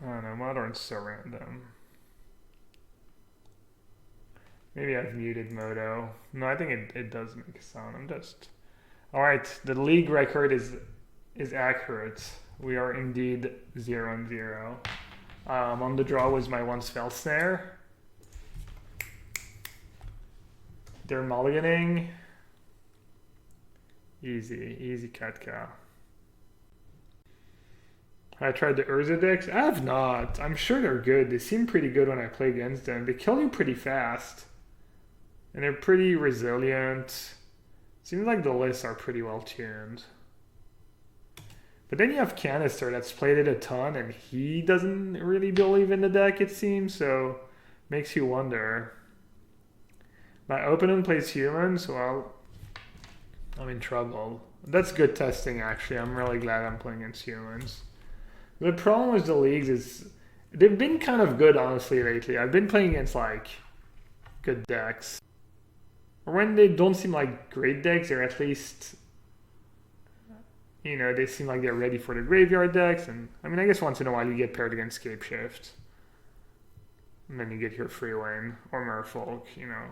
I don't know, Modern's so random. Maybe I've muted Moto. No, I think it does make a sound. I'm just... Alright, the league record is accurate. We are indeed 0-0. On the draw was my one spell snare. They're mulliganing. Easy Katka. I tried the Urza decks. I have not. I'm sure they're good. They seem pretty good when I play against them. They kill you pretty fast. And they're pretty resilient. Seems like the lists are pretty well tuned. But then you have Canister that's played it a ton and he doesn't really believe in the deck, it seems, so makes you wonder. My opponent plays humans, well, I'm in trouble. That's good testing, actually. I'm really glad I'm playing against humans. The problem with the leagues is they've been kind of good, honestly, lately. I've been playing against, like, good decks. Or when they don't seem like great decks, they're at least, you know, they seem like they're ready for the graveyard decks. And, I mean, I guess once in a while you get paired against Scapeshift. And then you get your Free Lane or Merfolk, you know.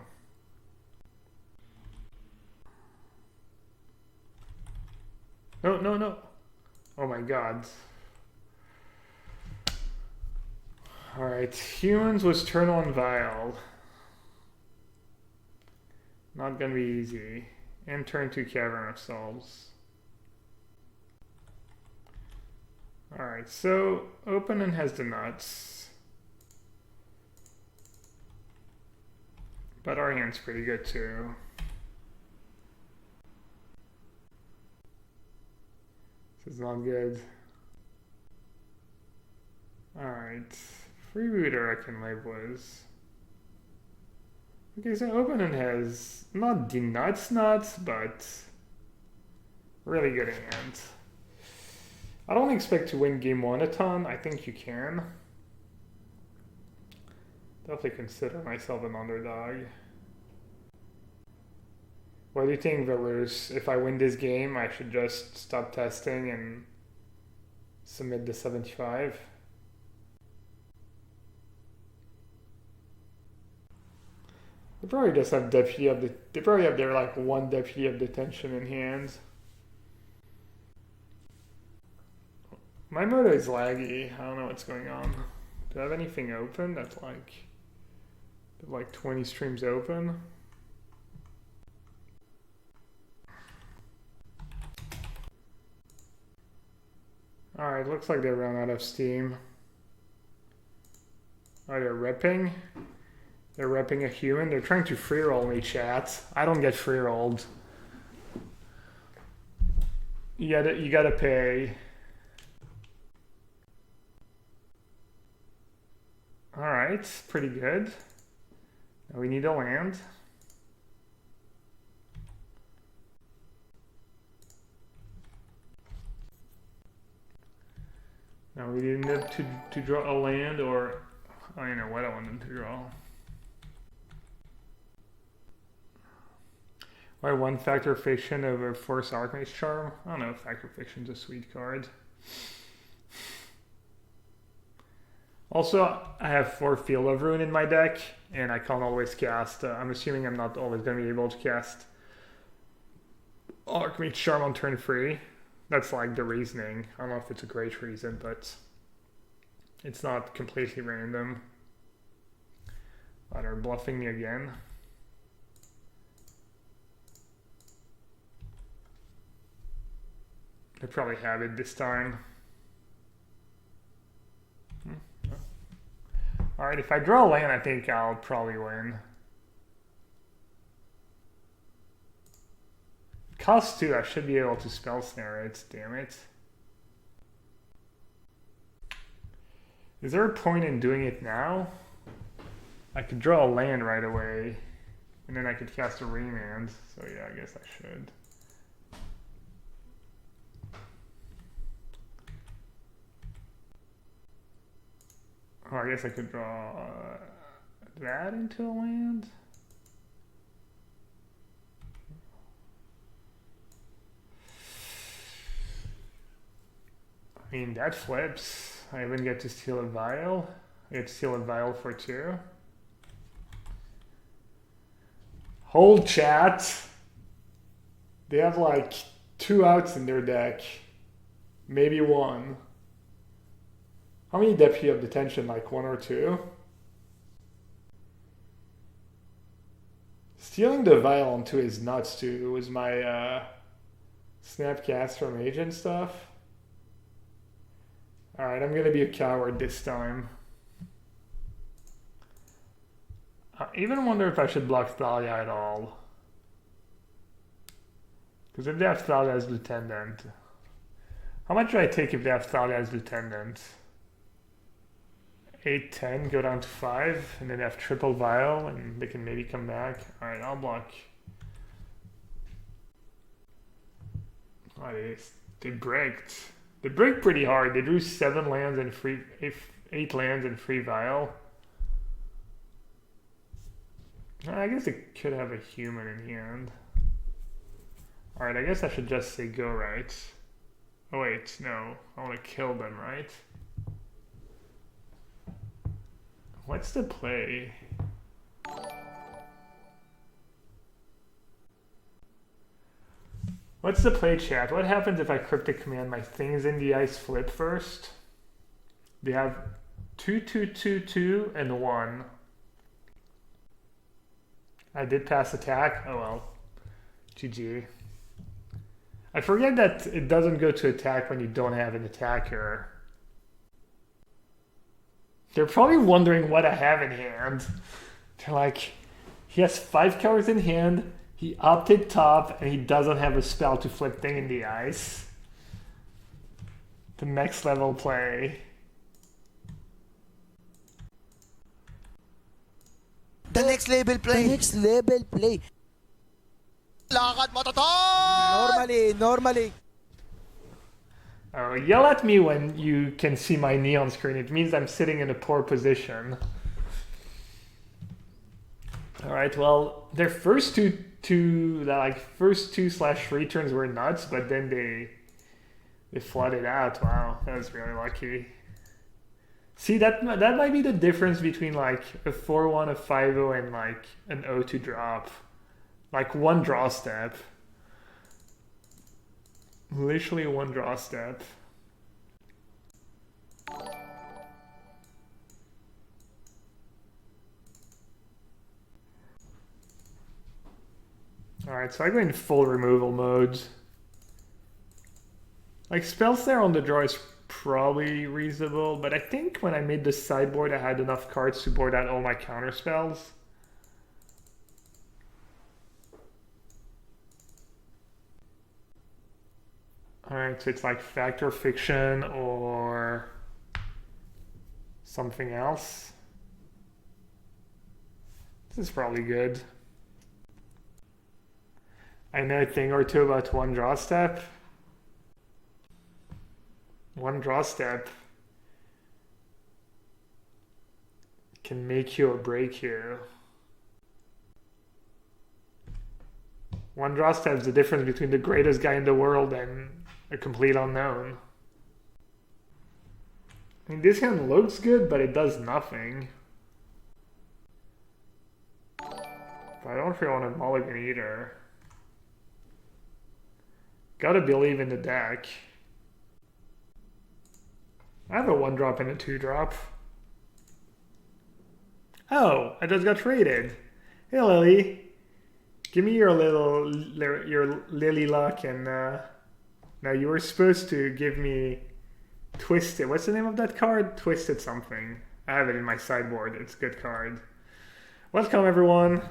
No. Oh my god. Alright, humans was turn on Vial. Not gonna be easy. And turn 2 Cavern of Souls. Alright, so opponent has the nuts. But our hand's pretty good too. This is not good. Alright. Freebooter I can live with. Okay, so opponent has not the nuts, but really good hand. I don't expect to win game 1 a ton. I think you can. Definitely consider myself an underdog. What do you think, Velus? If I win this game, I should just stop testing and submit the 75? They probably just have deputy of the. They probably have their like one deputy of detention in hand. My moto is laggy. I don't know what's going on. Do I have anything open that's like 20 streams open? Alright, looks like they ran out of steam. Oh, they're repping? They're repping a human. They're trying to free roll me, chat. I don't get free rolled. You gotta pay. Alright, pretty good. Now we need a land. Now we need to draw a land or I don't know what I want them to draw. Why one Factor Fiction over Force Archmage Charm? I don't know, Factor Fiction's a sweet card. Also, I have 4 Field of Ruin in my deck, and I can't always cast. I'm assuming I'm not always going to be able to cast Archmage Charm on turn 3. That's like the reasoning. I don't know if it's a great reason, but it's not completely random. Oh, they're bluffing me again. They probably have it this time. Alright, if I draw a land, I think I'll probably win. Cost 2, I should be able to spell snare it, damn it. Is there a point in doing it now? I could draw a land right away, and then I could cast a remand, so yeah, I guess I should. Oh, I guess I could draw that into a land? I mean, that flips. I even get to steal a vial. I get to steal a vial for 2. Hold chat. They have like 2 outs in their deck. Maybe 1. How many Deputy of Detention? Like 1 or 2? Stealing the vial onto his nuts too was my snapcast from agent stuff. Alright, I'm gonna be a coward this time. I even wonder if I should block Thalia at all. Because if they have Thalia as lieutenant, how much do I take if they have Thalia as lieutenant? 8, 10, go down to 5, and then they have triple vial, and they can maybe come back. Alright, I'll block. Oh, they braked. They break pretty hard. They drew 7 lands and 8 lands and 3 vial. I guess it could have a human in hand. Alright, I guess I should just say go right. Oh wait, no. I want to kill them, right? What's the play? What's the play, chat? What happens if I cryptic command my things in the ice flip first? They have 2, 2, 2, 2, and 1. I did pass attack. Oh well. GG. I forget that it doesn't go to attack when you don't have an attacker. They're probably wondering what I have in hand. They're like, he has 5 cards in hand, he opted top, and he doesn't have a spell to flip thing in the ice. The next level play. The next level play. The next level play. Lakad mo, Toton! Normally. Oh, yell at me when you can see my knee on screen. It means I'm sitting in a poor position. Alright, well, their first two /3 turns were nuts, but then they flooded out. Wow, that was really lucky. See, that might be the difference between like a 4-1, a 5-0, and like an 0-2 drop. Like 1 draw step. Literally 1 draw step. Alright, so I go in full removal mode. Like spells there on the draw is probably reasonable, but I think when I made the sideboard I had enough cards to board out all my counter spells. Alright, so it's like fact or fiction or something else. This is probably good. I know a thing or two about 1 draw step. 1 draw step can make you or break you. 1 draw step is the difference between the greatest guy in the world and a complete unknown. I mean, this hand looks good, but it does nothing. But I don't really want to mulligan either. Gotta believe in the deck. I have a 1-drop and a 2-drop. Oh, I just got traded. Hey Lily, give me your Lily luck, and now you were supposed to give me Twisted. What's the name of that card? Twisted something. I have it in my sideboard. It's a good card. Welcome everyone.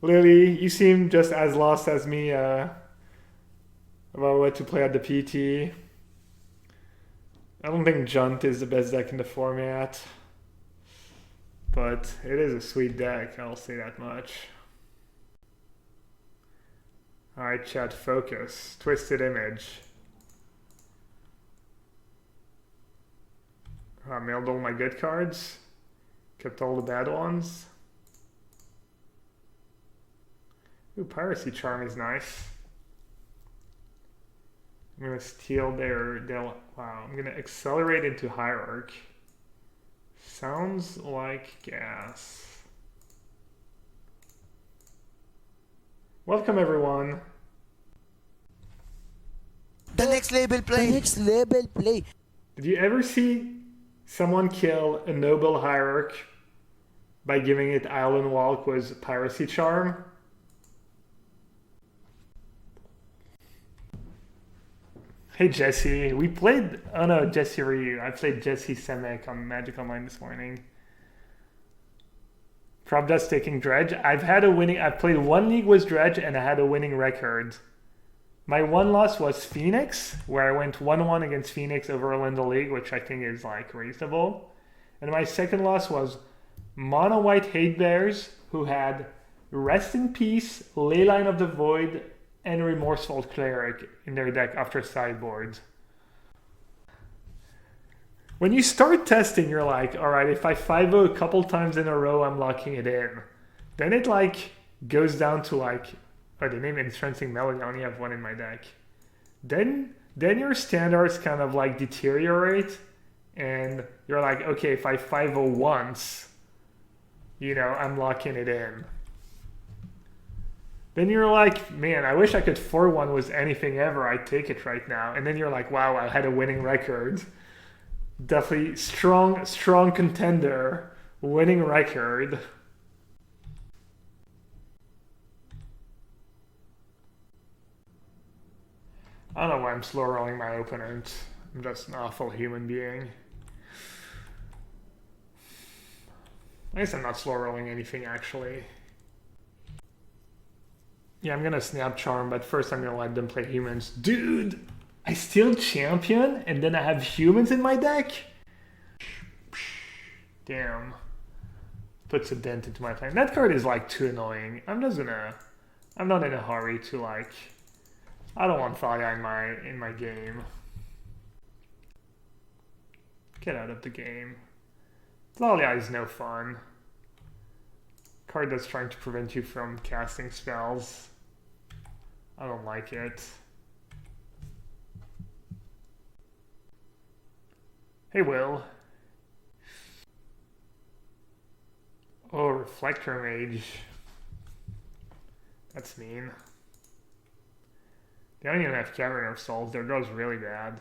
Lily, you seem just as lost as me about what to play at the PT. I don't think Junt is the best deck in the format, but it is a sweet deck, I'll say that much. Alright, chat, focus. Twisted Image. I mailed all my good cards. Kept all the bad ones. Ooh, Piracy Charm is nice. I'm gonna steal their wow, I'm gonna accelerate into hierarch. Sounds like gas. Welcome everyone. The next level play. The next level play. Did you ever see someone kill a noble hierarch by giving it Island Walk with Piracy Charm? Hey Jesse, we played, oh no, Jesse Ryu. I played Jesse Semek on Magic Online this morning. Probdust taking Dredge. I've played one league with Dredge and I had a winning record. My one loss was Phoenix, where I went 1-1 against Phoenix over Orlando League, which I think is like reasonable. And my second loss was Mono White Hate Bears, who had Rest in Peace, Leyline of the Void, and Remorseful Cleric in their deck after sideboard. When you start testing, you're like, all right, if I 5-0 a couple times in a row, I'm locking it in. Then it like goes down to like, oh, the name Entrancing Melody, I only have one in my deck. Then your standards kind of like deteriorate, and you're like, okay, if I 5-0 once, you know, I'm locking it in. Then you're like, man, I wish I could 4-1 with anything ever. I'd take it right now. And then you're like, wow, I had a winning record. Definitely strong contender, winning record. I don't know why I'm slow rolling my opponent. I'm just an awful human being. I guess I'm not slow rolling anything actually. Yeah, I'm gonna snap charm, but first I'm gonna let them play humans. Dude, I steal champion and then I have humans in my deck? Damn. Puts a dent into my plan. That card is like too annoying. I'm not in a hurry to like, I don't want Thalia in my game. Get out of the game. Thalia is no fun. Card that's trying to prevent you from casting spells. I don't like it. Hey Will. Oh, Reflector Mage. That's mean. They don't even have Cavern of Souls. Their draw's really bad.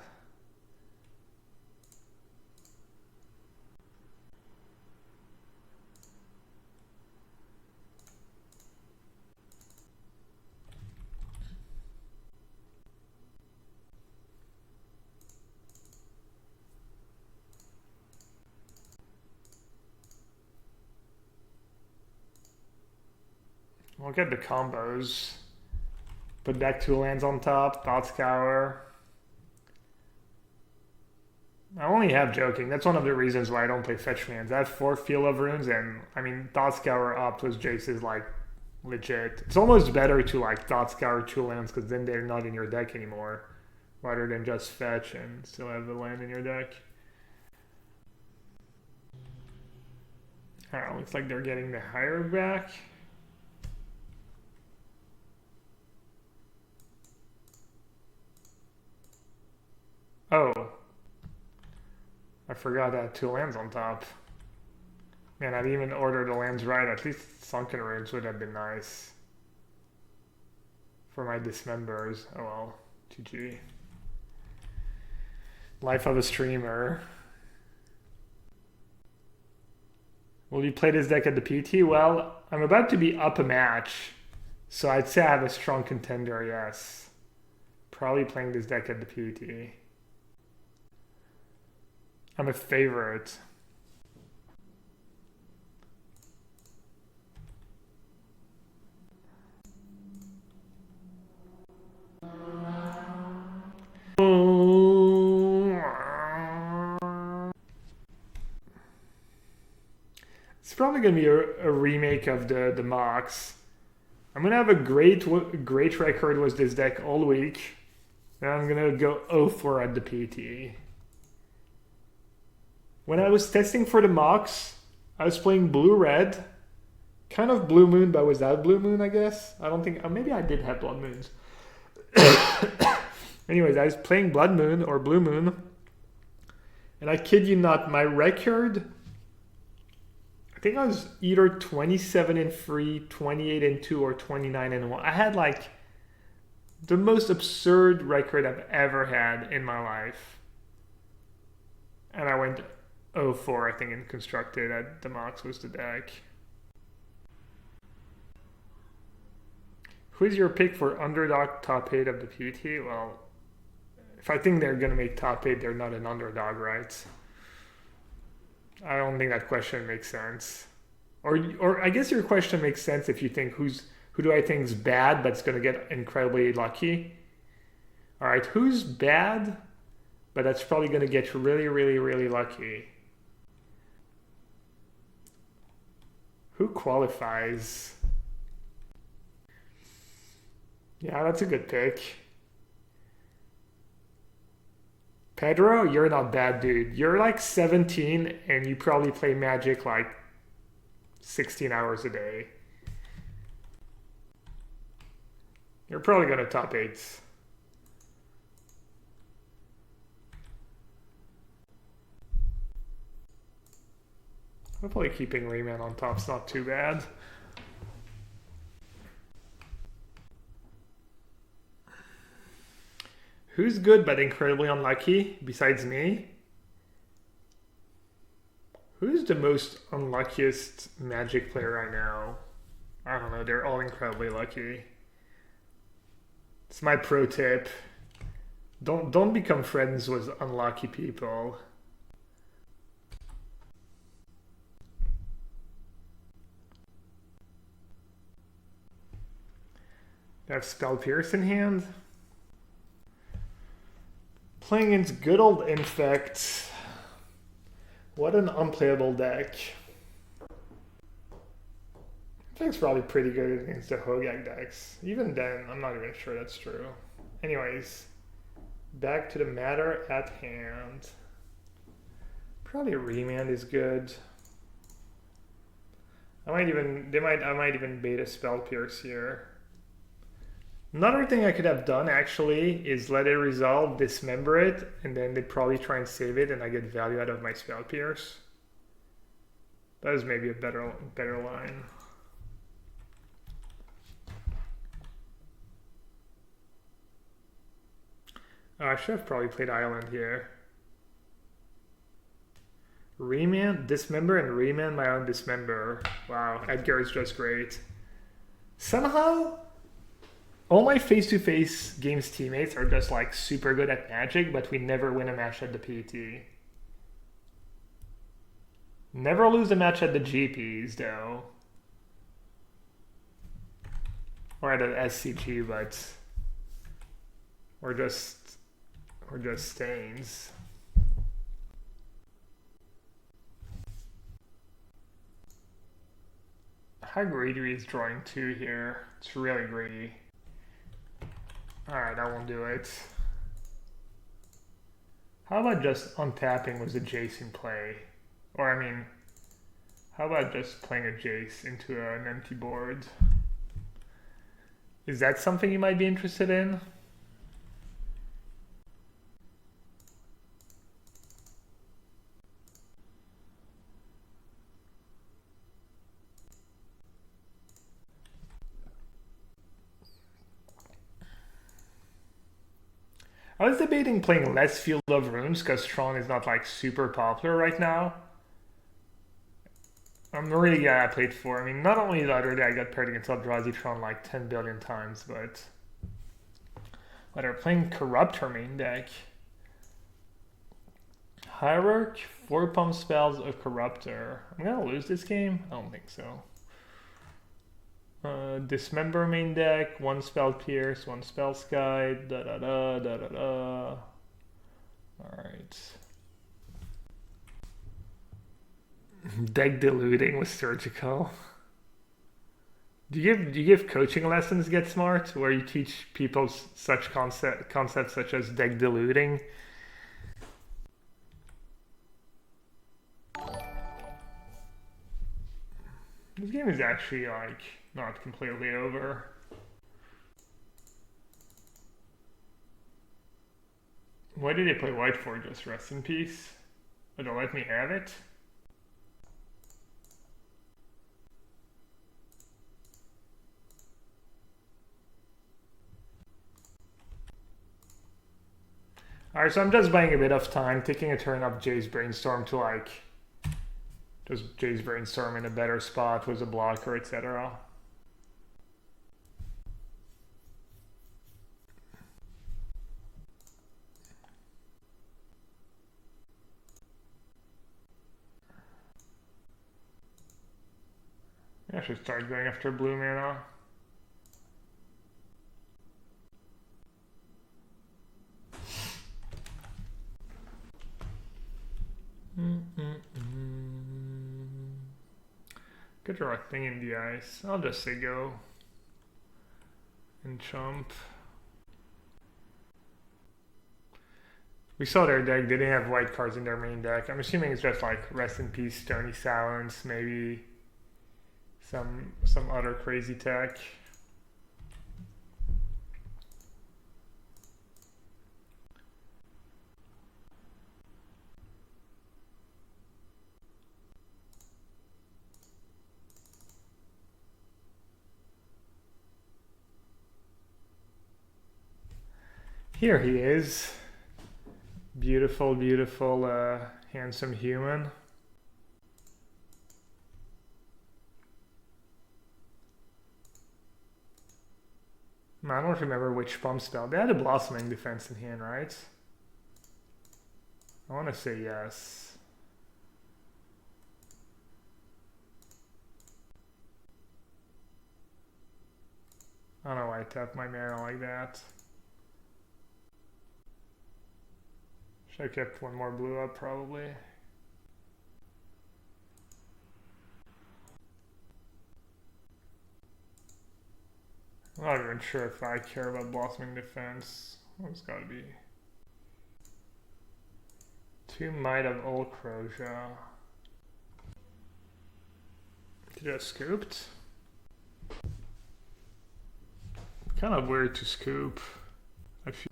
We'll get the combos. Put back 2 lands on top, Thought Scour. I only have Joking. That's one of the reasons why I don't play fetch lands. I have 4 Field of Runes, and I mean, Thought Scour up with Jace is like legit. It's almost better to like Thought Scour 2 lands because then they're not in your deck anymore, rather than just fetch and still have the land in your deck. Alright, looks like they're getting the higher back. Oh, I forgot I had 2 lands on top. Man, I didn't even order the lands right. At least Sunken Runes would have been nice for my dismembers. Oh well, GG. Life of a streamer. Will you play this deck at the PT? Well, I'm about to be up a match, so I'd say I have a strong contender, yes. Probably playing this deck at the PT. I'm a favorite. It's probably going to be a remake of the Mox. I'm going to have a great record with this deck all week. And I'm going to go 0-4 at the PT. When I was testing for the Mox, I was playing blue-red. Kind of Blue Moon, but without Blue Moon, I guess. I don't think... maybe I did have Blood Moons. Anyways, I was playing Blood Moon or Blue Moon, and I kid you not, my record, I think I was either 27-3, 28-2, or 29-1. I had like the most absurd record I've ever had in my life. And I went 0-4, I think, in constructed. At the Mox was the deck. Who's your pick for underdog top 8 of the PUT? Well, if I think they're going to make top 8, they're not an underdog, right? I don't think that question makes sense. Or I guess your question makes sense if you think who do I think is bad but's going to get incredibly lucky? All right, who's bad but that's probably going to get really, really, really lucky? Who qualifies? Yeah, that's a good pick. Pedro, you're not bad, dude. You're like 17 and you probably play Magic like 16 hours a day. You're probably going to top 8s. Hopefully keeping Rayman on top's not too bad. Who's good but incredibly unlucky besides me? Who's the most unluckiest Magic player right now? I don't know, they're all incredibly lucky. It's my pro tip. Don't become friends with unlucky people. I have Spell Pierce in hand. Playing against good old Infect. What an unplayable deck. Infect's probably pretty good against the Hogak decks. Even then, I'm not even sure that's true. Anyways, back to the matter at hand. Probably Remand is good. I might even bait a Spell Pierce here. Another thing I could have done actually is let it resolve, dismember it, and then they'd probably try and save it and I get value out of my Spell Pierce. That is maybe a better line. Oh, I should have probably played Island here. Remand, dismember, and remand my own dismember. Wow, Edgar is just great. Somehow, all my face-to-face games teammates are just like super good at Magic, but we never win a match at the PT. Never lose a match at the GPs though. Or at an SCG, but we're just stains. How greedy is drawing 2 here? It's really greedy. Alright, I won't do it. How about just untapping with a Jace in play? Or I mean, how about just playing a Jace into an empty board? Is that something you might be interested in? I was debating playing less Field of Runes because Tron is not like super popular right now. I'm really glad I played 4. I mean, not only the other day I got paired against Eldrazi Tron like 10 billion times, but they're playing Corruptor main deck. Hierarch, 4 pump spells, a Corruptor. I'm gonna lose this game? I don't think so. Dismember main deck, 1 Spell Pierce, 1 Spell Sky, da da da da da da. Alright. Deck diluting with Surgical. Do you give coaching lessons, Get Smart, where you teach people such concepts such as deck diluting? This game is actually like not completely over. Why did they play white for? Just rest in peace? Oh, they'll let me have it? Alright, so I'm just buying a bit of time, taking a turn up Jay's Brainstorm to like just Jay's Brainstorm in a better spot with a blocker, etc. I should start going after blue mana. Could draw a thing in the ice. I'll just say go. And chump. We saw their deck. They didn't have white cards in their main deck. I'm assuming it's just like Rest in Peace, Stony Silence, maybe some other crazy tech. Here he is. Beautiful, beautiful, handsome human. I don't remember which pump spell. They had a Blossoming Defense in hand, right? I want to say yes. I don't know why I tapped my mana like that. Should have kept one more blue up, probably. I'm not even sure if I care about Blossoming Defense. It's gotta be 2 Might of Old Croja. Just scooped. Kind of weird to scoop. I feel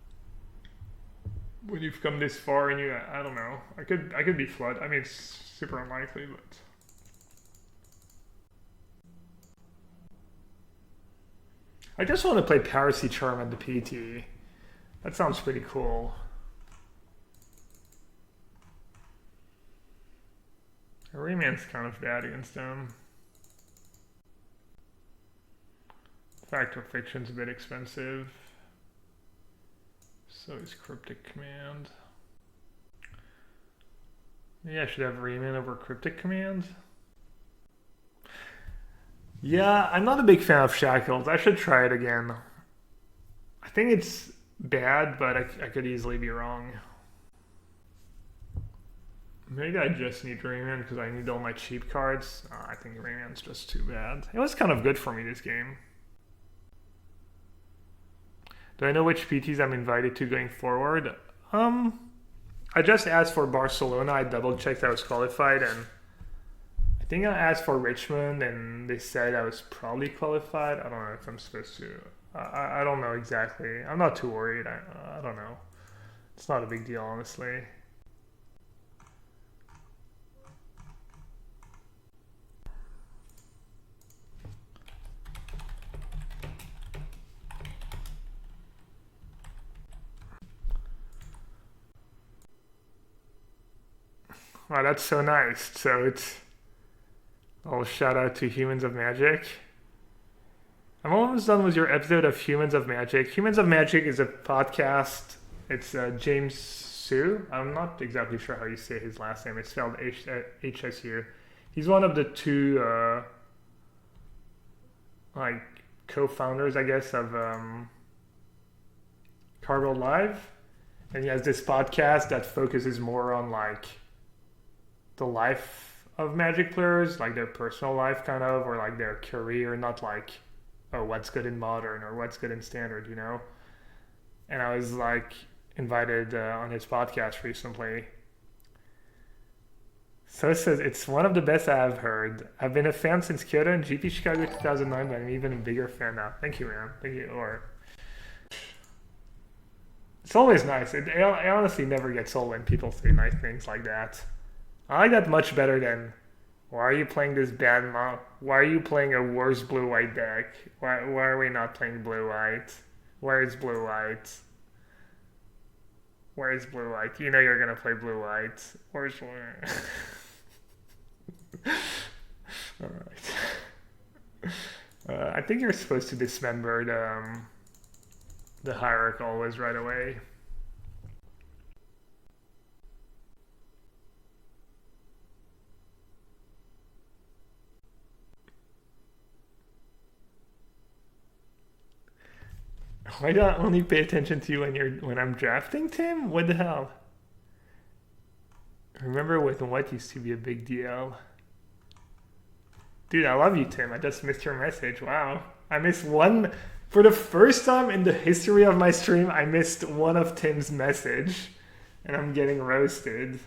when you've come this far and I don't know. I could be flood. I mean, it's super unlikely, but. I just want to play Piracy Charm at the PT. That sounds pretty cool. Rayman's kind of bad against them. Fact or Fiction's a bit expensive. So is Cryptic Command. Maybe I should have Rayman over Cryptic Command. Yeah, I'm not a big fan of Shackles. I should try it again. I think it's bad, but I could easily be wrong. Maybe I just need Rayman because I need all my cheap cards. I think Rayman's just too bad. It was kind of good for me this game. Do I know which PTs I'm invited to going forward? I just asked for Barcelona. I double checked I was qualified, and I think I asked for Richmond, and they said I was probably qualified. I don't know if I'm supposed to. I don't know exactly. I'm not too worried. I don't know. It's not a big deal, honestly. Wow, that's so nice. So it's a shout out to Humans of Magic. I'm almost done with your episode of Humans of Magic. Humans of Magic is a podcast. It's James Sue. I'm not exactly sure how you say his last name. It's spelled HSU. He's one of the two like co-founders, I guess, of Cargo Live. And he has this podcast that focuses more on like the life of Magic players, like their personal life kind of, or like their career, not like, oh, what's good in Modern or what's good in Standard, you know? And I was like invited on his podcast recently. So it says, it's one of the best I've heard. I've been a fan since Kyoto and GP Chicago 2009, but I'm even a bigger fan now. Thank you, man. Thank you. Or It's always nice. I honestly never get old when people say nice things like that. I like that much better than, why are you playing this bad why are you playing a worse blue-white deck? Why are we not playing blue-white? Where is blue-white? Where is blue-white? You know you're gonna play blue-white. Where's where? Alright. I think you're supposed to dismember the hierarch always right away. Why do I only pay attention to you when I'm drafting, Tim? What the hell? Remember when what used to be a big deal? Dude, I love you, Tim. I just missed your message. Wow. I missed one. For the first time in the history of my stream, I missed one of Tim's message. And I'm getting roasted.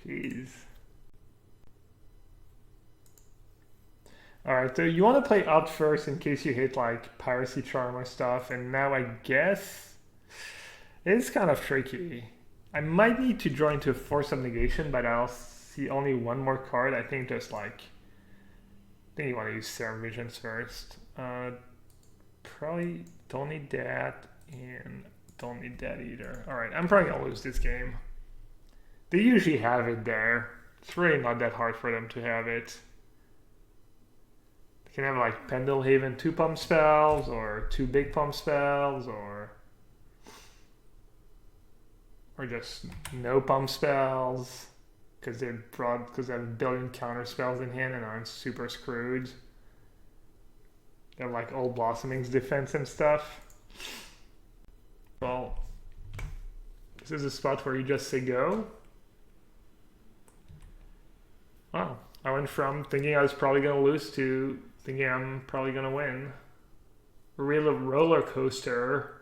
Jeez. Alright, so you want to play up first in case you hit like Piracy Charm or stuff. And now I guess it's kind of tricky. I might need to draw into a Force of Negation, but I'll see only one more card. I think just like... I think you want to use Serum Visions first. Probably don't need that, and don't need that either. Alright, I'm probably going to lose this game. They usually have it there. It's really not that hard for them to have it. They can have like Pendelhaven 2 pump spells, or 2 big pump spells, or just no pump spells. Because they have a billion counter spells in hand and aren't super screwed. They have like Old Blossoming's defense and stuff. Well, this is a spot where you just say go. Wow, I went from thinking I was probably going to lose to thinking I'm probably going to win. A real roller coaster.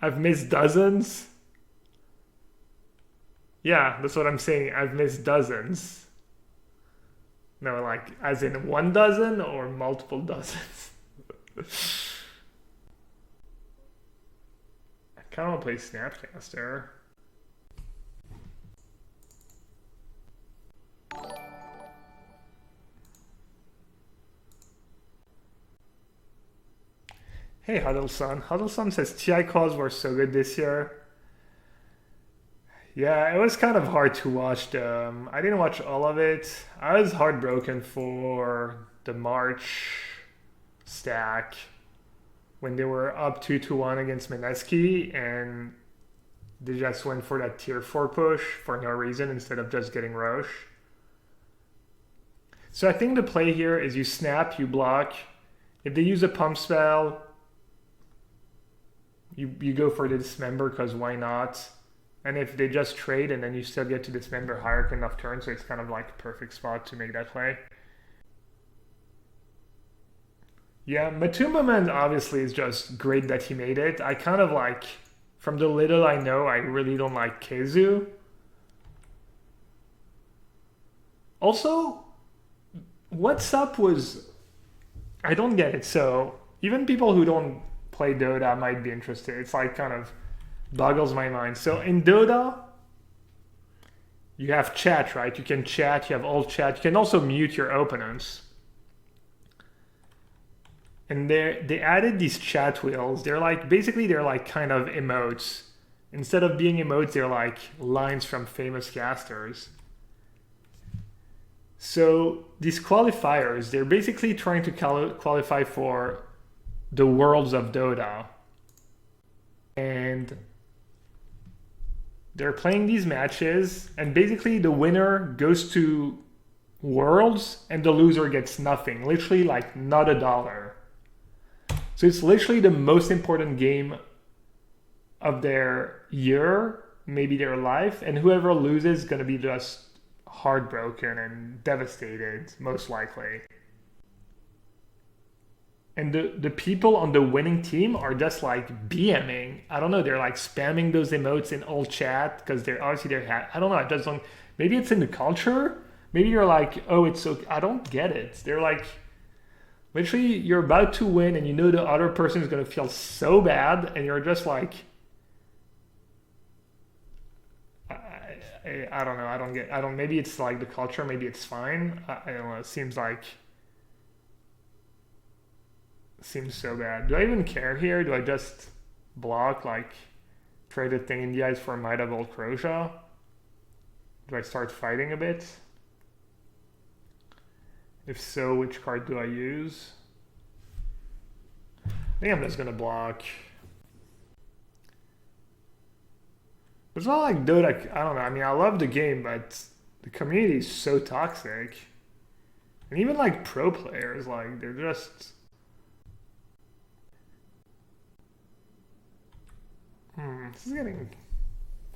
I've missed dozens. Yeah, that's what I'm saying. I've missed dozens. No, like, as in 1 dozen or multiple dozens? I kind of want to play Snapcaster. Hey, Huddleson. Huddleson says TI calls were so good this year. Yeah, it was kind of hard to watch them. I didn't watch all of it. I was heartbroken for the March stack when they were up 2-1 against Mineski and they just went for that tier 4 push for no reason instead of just getting Roche. So I think the play here is you snap, you block. If they use a pump spell, you go for the dismember because why not? And if they just trade and then you still get to dismember hierarch enough turns, so it's kind of like a perfect spot to make that play. Yeah, Matumbaman obviously is just great that he made it. I kind of like, from the little I know, I really don't like Keizu. Also, what's up was, I don't get it. So even people who don't play Dota might be interested. It's like kind of boggles my mind. So in Dota, you have chat, right? You can chat, you have all chat. You can also mute your opponents. And they added these chat wheels. They're like, basically they're like kind of emotes. Instead of being emotes, they're like lines from famous casters. So these qualifiers, they're basically trying to qualify for the worlds of Dota. And they're playing these matches, and basically the winner goes to Worlds and the loser gets nothing. Literally like not a dollar. So it's literally the most important game of their year, maybe their life, and whoever loses is going to be just heartbroken and devastated, most likely. And the people on the winning team are just like BMing. I don't know, they're like spamming those emotes in all chat because they're obviously I don't know, I just don't, maybe it's in the culture. Maybe you're like, oh, it's so, I don't get it. They're like Literally, you're about to win and you know the other person is going to feel so bad and you're just like, I don't know. Maybe it's like the culture, maybe it's fine. I don't know. It seems so bad. Do I even care here? Do I just block, like, trade the thing in the eyes for Might of Old Crocia? Do I start fighting a bit? If so, which card do I use? I think I'm just gonna block. It's not like, dude, I don't know. I mean, I love the game, but the community is so toxic. And even like pro players, like, they're just... This is getting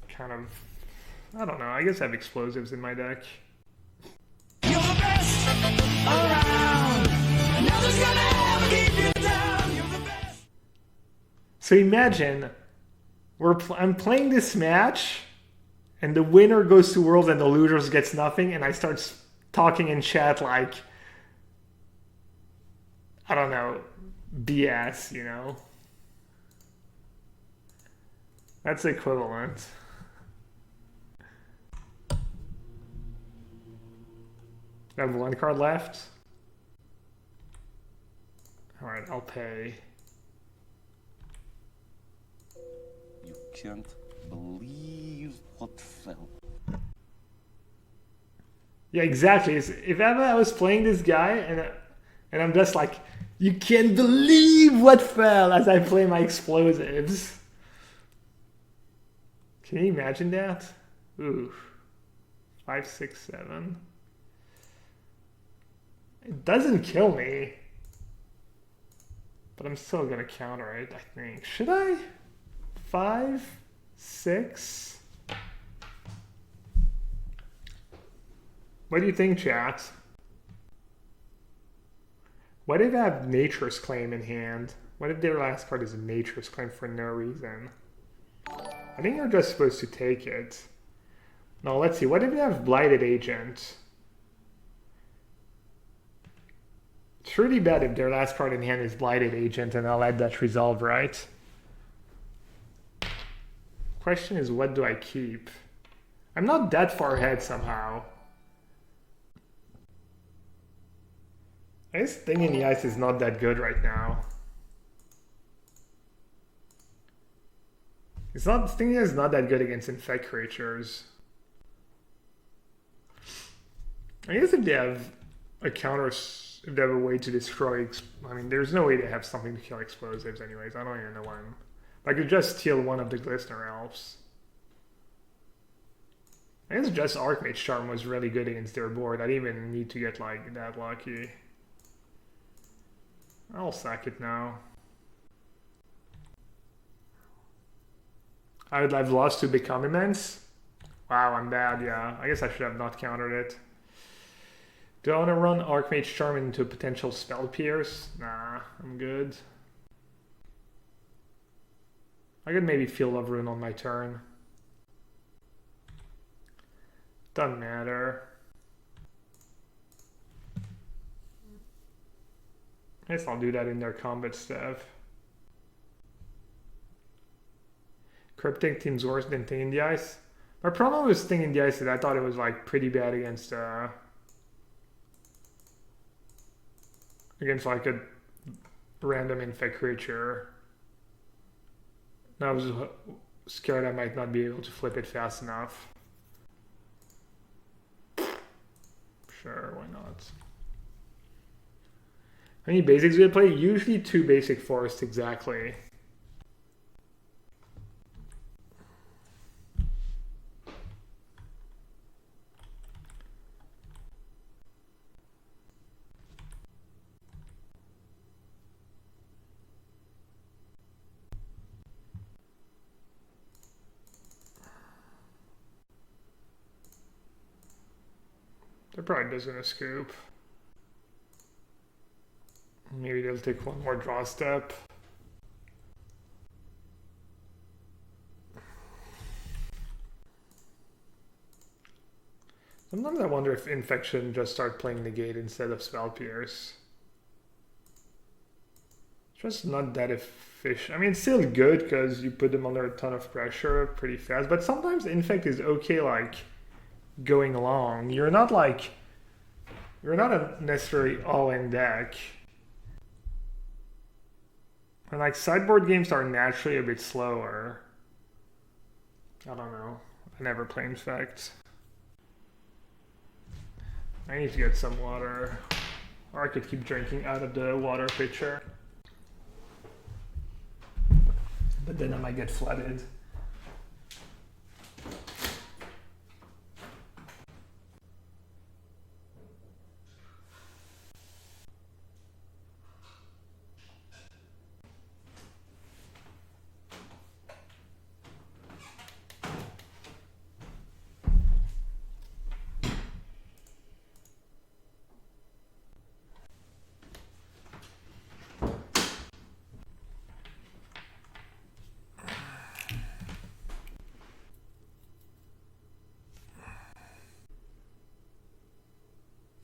kind of... I don't know. I guess I have explosives in my deck. You're the best around. Nothing's gonna ever keep you down. You're the best. So imagine, I'm playing this match, and the winner goes to Worlds and the loser gets nothing, and I start talking in chat like, I don't know, BS, you know? That's equivalent. I have one card left. All right, I'll pay. You can't believe what fell. Yeah, exactly. If ever I was playing this guy and I'm just like, you can't believe what fell as I play my explosives. Can you imagine that? Ooh. 5, 6, 7. It doesn't kill me. But I'm still gonna counter it, I think. Should I? 5, 6. What do you think, chat? What if I have Nature's Claim in hand? What if their last card is a Nature's Claim for no reason? I think you're just supposed to take it. Now, let's see. What if you have Blighted Agent? It's really bad if their last card in hand is Blighted Agent, and I'll let that resolve, right? Question is, what do I keep? I'm not that far ahead somehow. I guess Thing in the Ice is not that good right now. Thing is not that good against infect creatures. I guess if they have a counter, if they have a way to destroy, I mean, there's no way they have something to kill explosives anyways. I don't even know when. I could just steal one of the Glistener Elves. I guess just Archmage Charm was really good against their board. I didn't even need to get like that lucky. I'll sack it now. I would have lost to Become Immense. Wow, I'm bad, yeah. I guess I should have not countered it. Do I want to run Archmage Charm into potential Spell Pierce? Nah, I'm good. I could maybe Field of Ruin on my turn. Doesn't matter. I guess I'll do that in their combat stuff. Cryptic team's worse than Thing in the Ice. My problem with Thing in the Ice is I thought it was like pretty bad against like a random infect creature. I was scared I might not be able to flip it fast enough. Sure, why not? How many basics do I play? Usually 2 basic forests exactly. They're probably just gonna scoop. Maybe they'll take one more draw step. Sometimes I wonder if Infection just start playing Negate instead of Spell Pierce. Just not that efficient. I mean, it's still good because you put them under a ton of pressure pretty fast. But sometimes Infect is okay, like going along. You're not a necessarily all-in deck. And like sideboard games are naturally a bit slower. I don't know. I never play Infect. I need to get some water. Or I could keep drinking out of the water pitcher. But then I might get flooded.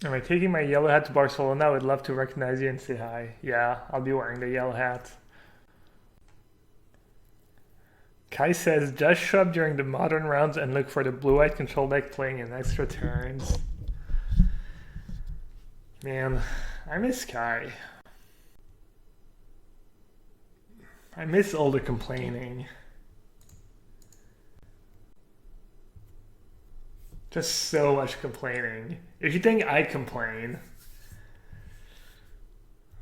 Am I taking my yellow hat to Barcelona? I would love to recognize you and say hi. Yeah, I'll be wearing the yellow hat. Kai says, just show up during the modern rounds and look for the blue-white control deck playing in extra turns. Man, I miss Kai. I miss all the complaining. Just so much complaining. If you think I complain,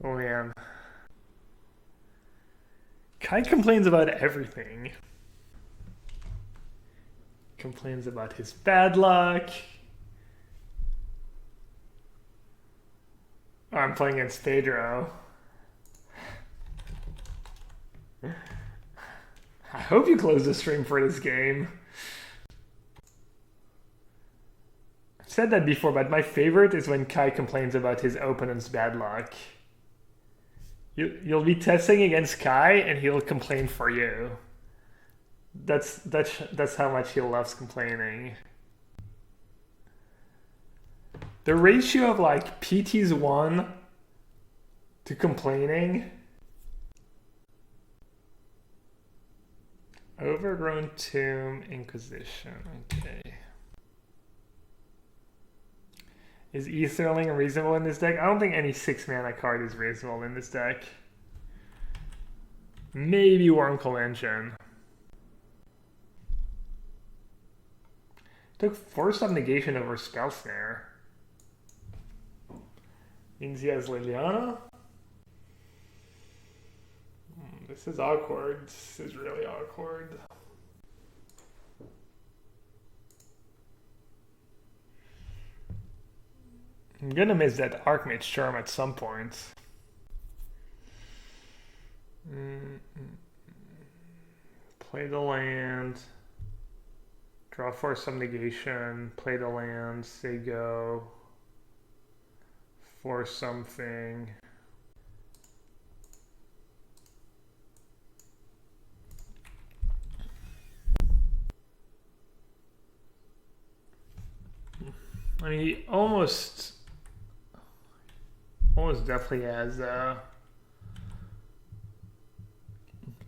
oh man. Kai complains about everything. Complains about his bad luck. Oh, I'm playing against Pedro. I hope you close the stream for this game. I've said that before, but my favorite is when Kai complains about his opponent's bad luck. You'll be testing against Kai and he'll complain for you. That's how much he loves complaining. The ratio of like PT's 1 to complaining. Overgrown Tomb, Inquisition. Okay. Is Etherling reasonable in this deck? I don't think any 6-mana card is reasonable in this deck. Maybe Wormcoil Engine. Took Force of Negation over Spell Snare. Means he has Liliana? This is awkward. This is really awkward. I'm gonna miss that Archmage Charm at some point. Play the land. Draw Force of Negation. Play the land. Say go. Force something. I mean, he almost definitely has, I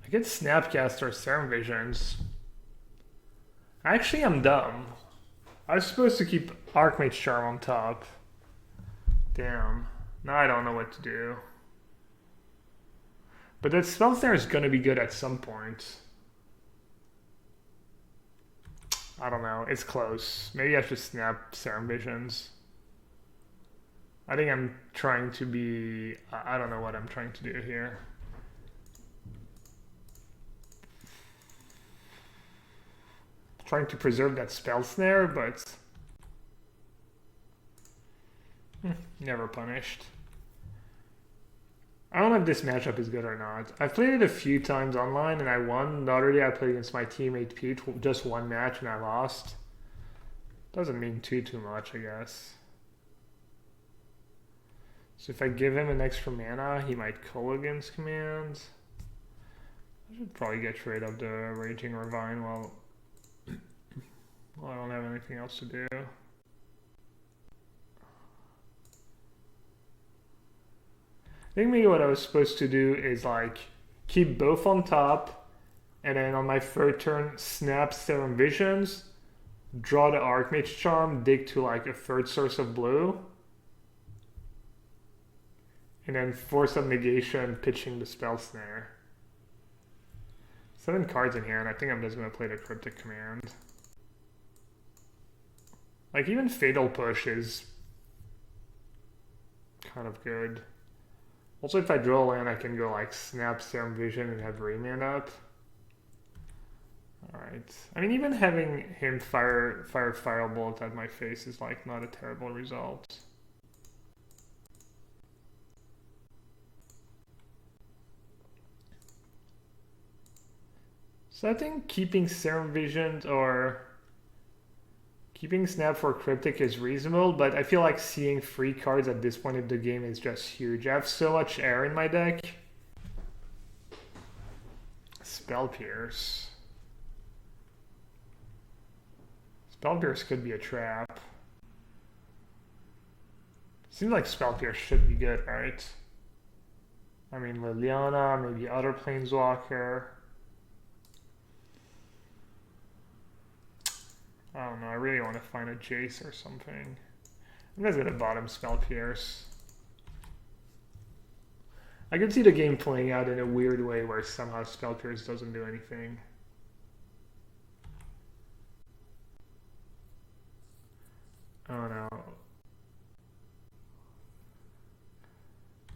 get Snapcaster or Serum Visions. Actually, I'm dumb. I was supposed to keep Archmage Charm on top. Damn. Now I don't know what to do. But that Spell Snare is going to be good at some point. I don't know. It's close. Maybe I should snap Serum Visions. I think I'm trying to be... I don't know what I'm trying to do here. Trying to preserve that Spell Snare, but... never punished. I don't know if this matchup is good or not. I've played it a few times online and I won. The other day I played against my teammate Pete, just one match and I lost. Doesn't mean too much, I guess. So if I give him an extra mana, he might call against commands. I should probably get rid of the Raging Ravine while I don't have anything else to do. I think maybe what I was supposed to do is like keep both on top, and then on my third turn snap Serum Visions, draw the Archmage Charm, dig to like a third source of blue, and then Force of Negation, pitching the Spell Snare. 7 cards in hand. I think I'm just going to play the Cryptic Command. Like, even Fatal Push is kind of good. Also, if I draw a land, I can go like snap Serum Vision and have Rayman up. Alright. I mean, even having him fire Firebolt at my face is like not a terrible result. So I think keeping Serum Vision or keeping Snap for Cryptic is reasonable, but I feel like seeing 3 cards at this point in the game is just huge. I have so much air in my deck. Spell Pierce. Spell Pierce could be a trap. Seems like Spell Pierce should be good, right? I mean, Liliana, maybe other Planeswalker. I don't know, I really want to find a Jace or something. I'm just gonna bottom Spell Pierce. I can see the game playing out in a weird way where somehow Spell Pierce doesn't do anything. Oh no.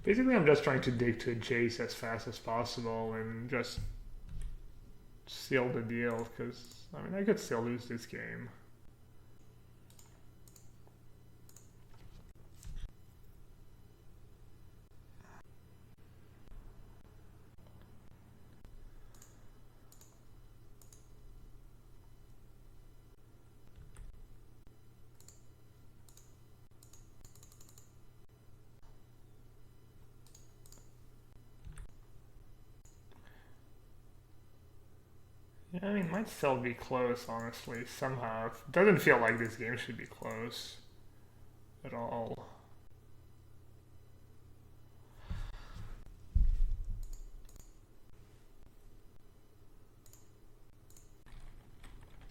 Basically, I'm just trying to dig to a Jace as fast as possible and just seal the deal, because, I mean, I could still lose this game. Yeah, I mean, it might still be close, honestly, somehow. It doesn't feel like this game should be close at all.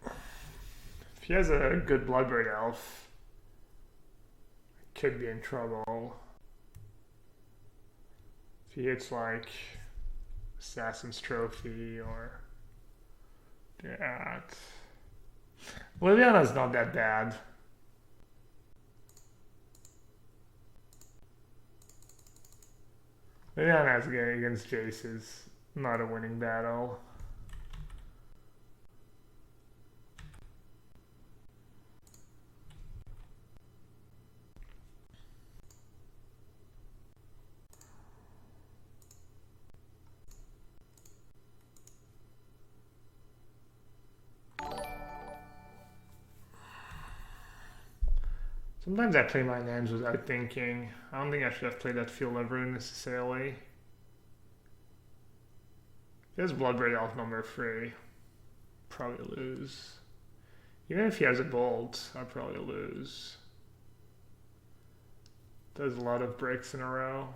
If he has a good Bloodbraid Elf, could be in trouble. If he hits like Assassin's Trophy or that. Liliana's not that bad. Liliana's against Jace is not a winning battle. Sometimes I play my lands without thinking. I don't think I should have played that Field of Ruin necessarily. If he has Bloodbraid Elf number 3, probably lose. Even if he has a Bolt, I'll probably lose. Does a lot of breaks in a row.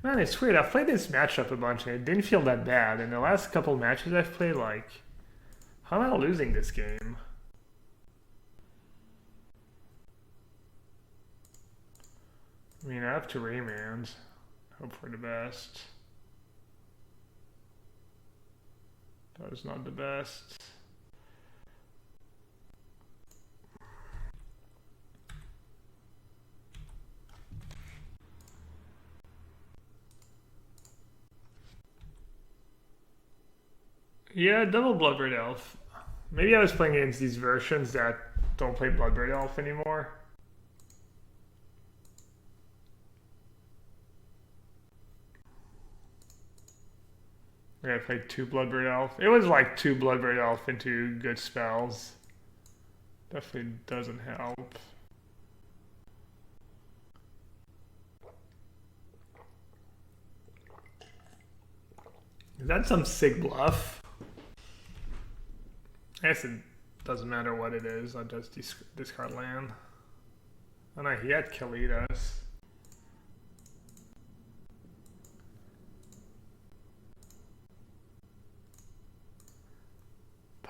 Man, it's weird. I've played this matchup a bunch and it didn't feel that bad. In the last couple matches I've played, like, how am I losing this game? I mean, I have to Rayman. Hope for the best. That was not the best. Yeah, double Bloodbraid Elf. Maybe I was playing against these versions that don't play Bloodbraid Elf anymore. Yeah, I played 2 Bloodbraid Elf. It was like 2 Bloodbraid Elf into good spells. Definitely doesn't help. Is that some sick bluff? I guess it doesn't matter what it is. I'll just discard land. Oh no, he had Kalidas.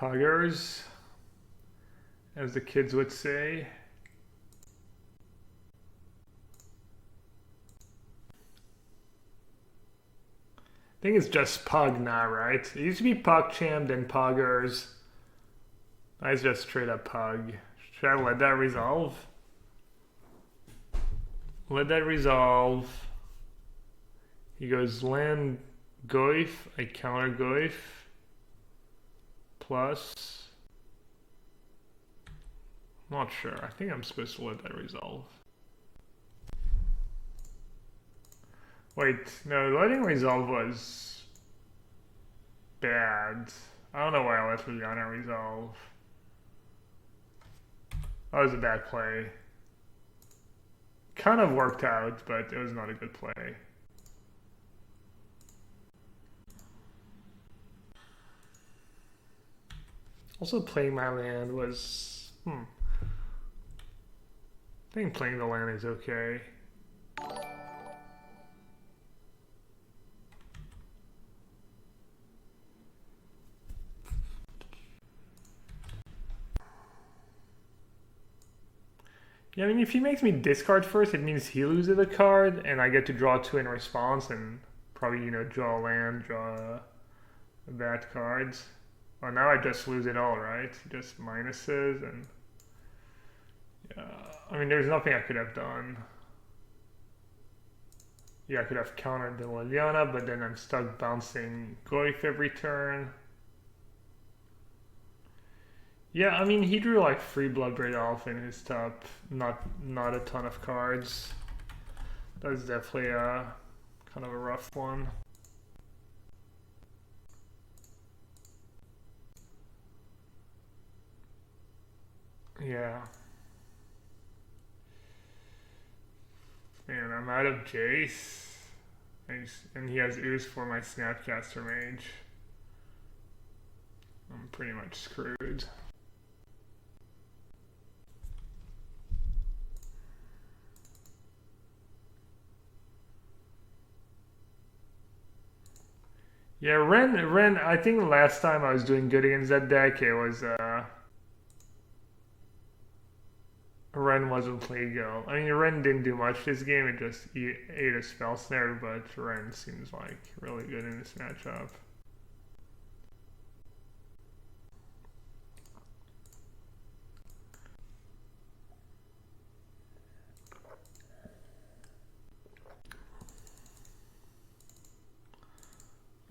Poggers, as the kids would say. I think it's just Pug now, right? It used to be PogChamp, then Poggers. Now it's just straight up Pug. Should I let that resolve? Let that resolve. He goes land Goif, I counter Goif. Plus. I'm not sure. I think I'm supposed to let that resolve. Wait, no, letting resolve was bad. I don't know why I let Liliana resolve. That was a bad play. Kind of worked out, but it was not a good play. Also playing my land was... I think playing the land is okay. Yeah, I mean, if he makes me discard first, it means he loses a card, and I get to draw 2 in response, and probably, you know, draw a land, draw bad cards. Well, now I just lose it all, right? Just minuses, and... yeah, I mean, there's nothing I could have done. Yeah, I could have countered the Liliana, but then I'm stuck bouncing Goif every turn. Yeah, I mean, he drew like 3 Bloodbraid Elf in his top, not a ton of cards. That's definitely a kind of a rough one. Yeah. Man, I'm out of Jace. And he has Ooze for my Snapcaster Mage. I'm pretty much screwed. Yeah, Ren, I think last time I was doing good against that deck, it was, Ren wasn't playing go. I mean, Ren didn't do much this game, it just ate a spell snare, but Ren seems like really good in this matchup.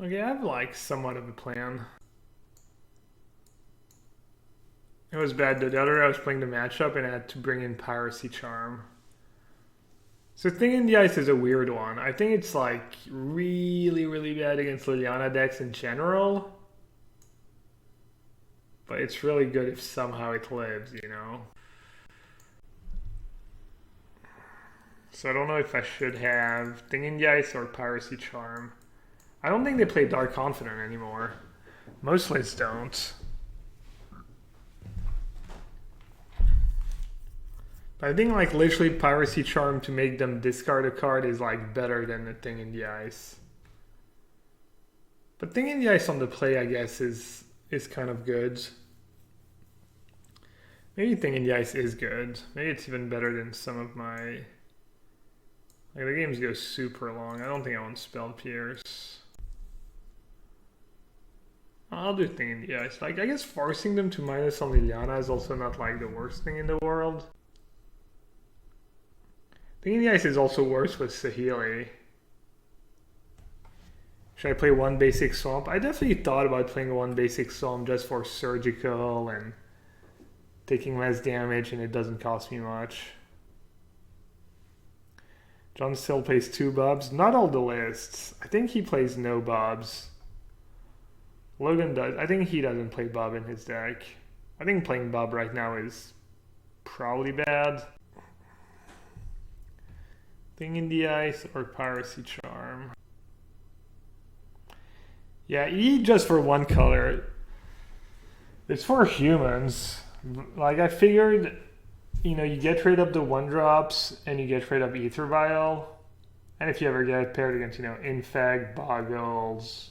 Okay, I have like somewhat of a plan. It was bad though. The other day I was playing the matchup and I had to bring in Piracy Charm. So Thing in the Ice is a weird one. I think it's like really, really bad against Liliana decks in general. But it's really good if somehow it lives, you know? So I don't know if I should have Thing in the Ice or Piracy Charm. I don't think they play Dark Confidant anymore. Most lists don't. But I think like literally Piracy Charm to make them discard a card is like better than the Thing in the Ice. But Thing in the Ice on the play, I guess, is kind of good. Maybe Thing in the Ice is good. Maybe it's even better than some of my... like the games go super long. I don't think I want Spell Pierce. I'll do Thing in the Ice. Like, I guess forcing them to minus on Liliana is also not like the worst thing in the world. Thing in the Ice is also worse with Saheeli. Should I play 1 basic Swamp? I definitely thought about playing 1 basic Swamp just for surgical and taking less damage, and it doesn't cost me much. John still plays 2 Bobs. Not all the lists. I think he plays no Bobs. Logan does. I think he doesn't play Bob in his deck. I think playing Bob right now is probably bad. Thing in the Ice or Piracy Charm. Yeah, E just for 1 color. It's for humans. Like I figured, you know, you get rid of the 1-drops and you get rid of Ether Vial. And if you ever get paired against, you know, Infect, Boggles.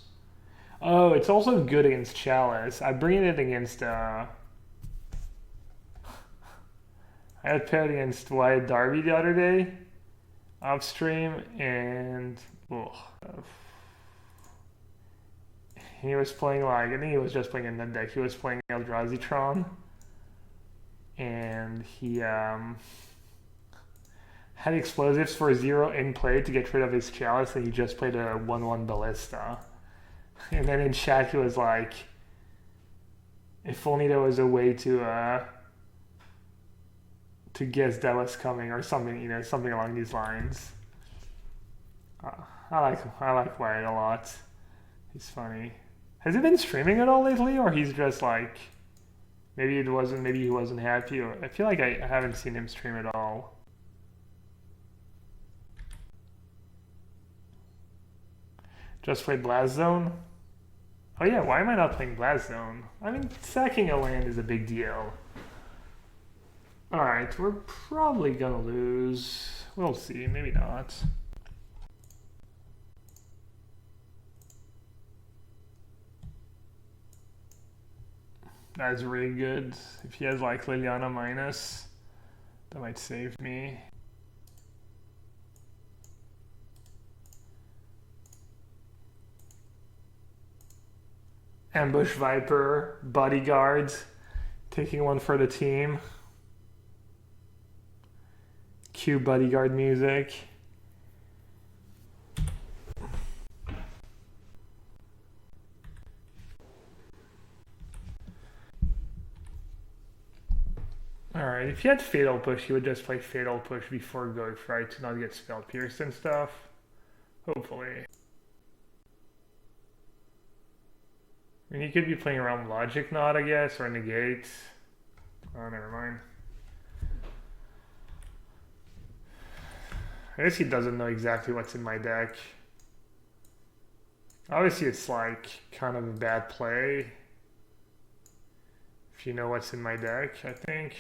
Oh, it's also good against Chalice. I bring it against I had paired against Wyatt Darby the other day off stream, and he was playing like, I think he was just playing a nut deck. He was playing Eldrazi and he had explosives for 0 in play to get rid of his Chalice, and he just played a 1/1 Ballista. And then in chat he was like, if only there was a way to guess that was coming, or something, something along these lines. I like Wyatt a lot. He's funny. Has he been streaming at all lately, or he's just like, maybe he wasn't happy, or I feel like I haven't seen him stream at all. Just played Blast Zone. Oh yeah, why am I not playing Blast Zone? I mean, sacking a land is a big deal. Alright, we're probably gonna lose. We'll see, maybe not. That's really good. If he has like Liliana minus, that might save me. Ambush Viper, Bodyguard, taking one for the team. Cue Bodyguard music. Alright, if he had Fatal Push, he would just play Fatal Push before Go Fright to not get Spell Pierce and stuff. Hopefully. I mean, he could be playing around Logic Knot, I guess, or Negate. Oh, never mind. I guess he doesn't know exactly what's in my deck. Obviously, it's like kind of a bad play if you know what's in my deck, I think.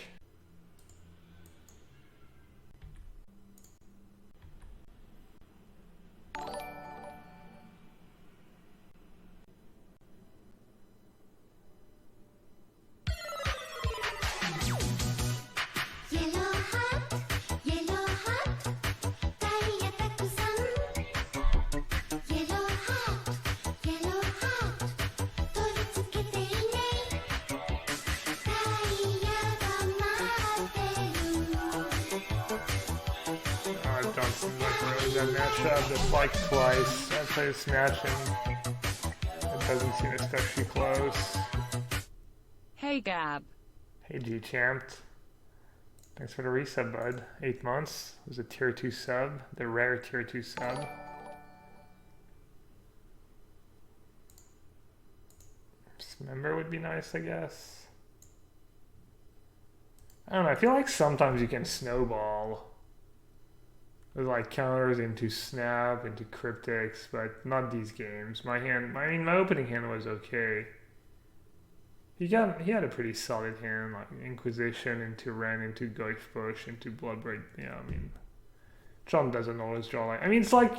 Just like twice. I played a Snatch and it doesn't seem especially close. Hey Gab. Hey G-Champ. Thanks for the resub, bud. 8 months. It was a tier 2 sub. The rare tier 2 sub. Member would be nice, I guess. I don't know, I feel like sometimes you can snowball with like counters into Snap, into Cryptics, but not these games. My opening hand was okay. He had a pretty solid hand, like Inquisition into Ren, into Goif Bush, into Bloodbraid. Yeah, I mean, John doesn't always draw like. I mean, it's like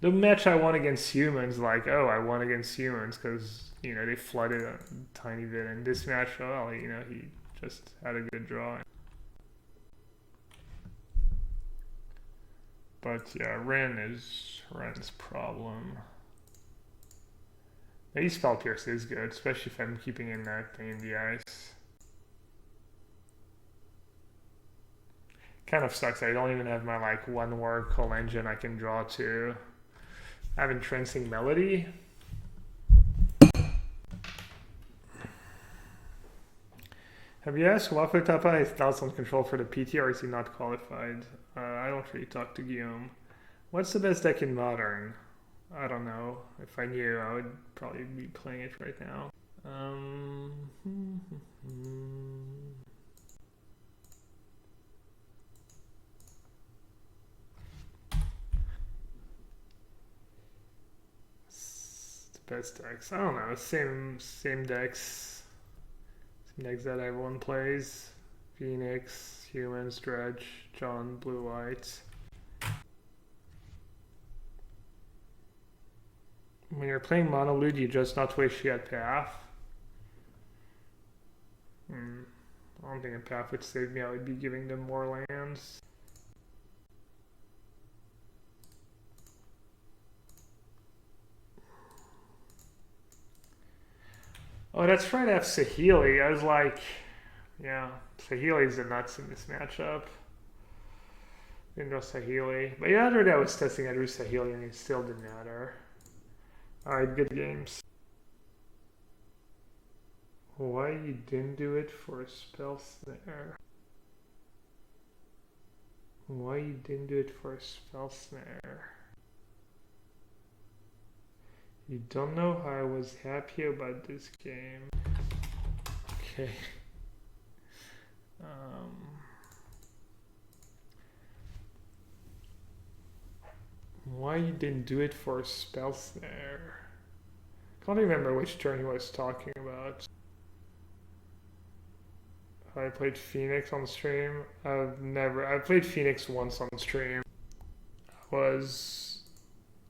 the match I won against humans. Like, oh, I won against humans because they flooded a tiny bit. And this match, well, he just had a good draw. But yeah, Ren's problem. Maybe Spell Pierce is good, especially if I'm keeping in that thing in the ice. Kind of sucks. I don't even have my like 1-word call engine I can draw to. I have Entrancing Melody. Have you asked Waffle Tapa his thoughts on control for the PT, or is he not qualified? I don't really talk to Guillaume. What's the best deck in Modern? I don't know. If I knew, I would probably be playing it right now. The best decks. I don't know. Same decks. Same decks that everyone plays. Phoenix, Humans, Dredge, John, Blue White. When you're playing Monolud, you just not wish you had Path. I don't think a Path would save me. I would be giving them more lands. Oh, that's right. I have Saheeli. I was like, yeah, Saheeli's the nuts in this matchup. Didn't know Saheeli. But yeah, the other day I was testing, I drew Saheeli and it still didn't matter. Alright, good games. Why you didn't do it for a spell snare? Why you didn't do it for a spell snare? You don't know how I was happy about this game. Okay. Why you didn't do it for a spell snare? Can't remember which turn he was talking about. I played Phoenix on stream. I played Phoenix once on stream. I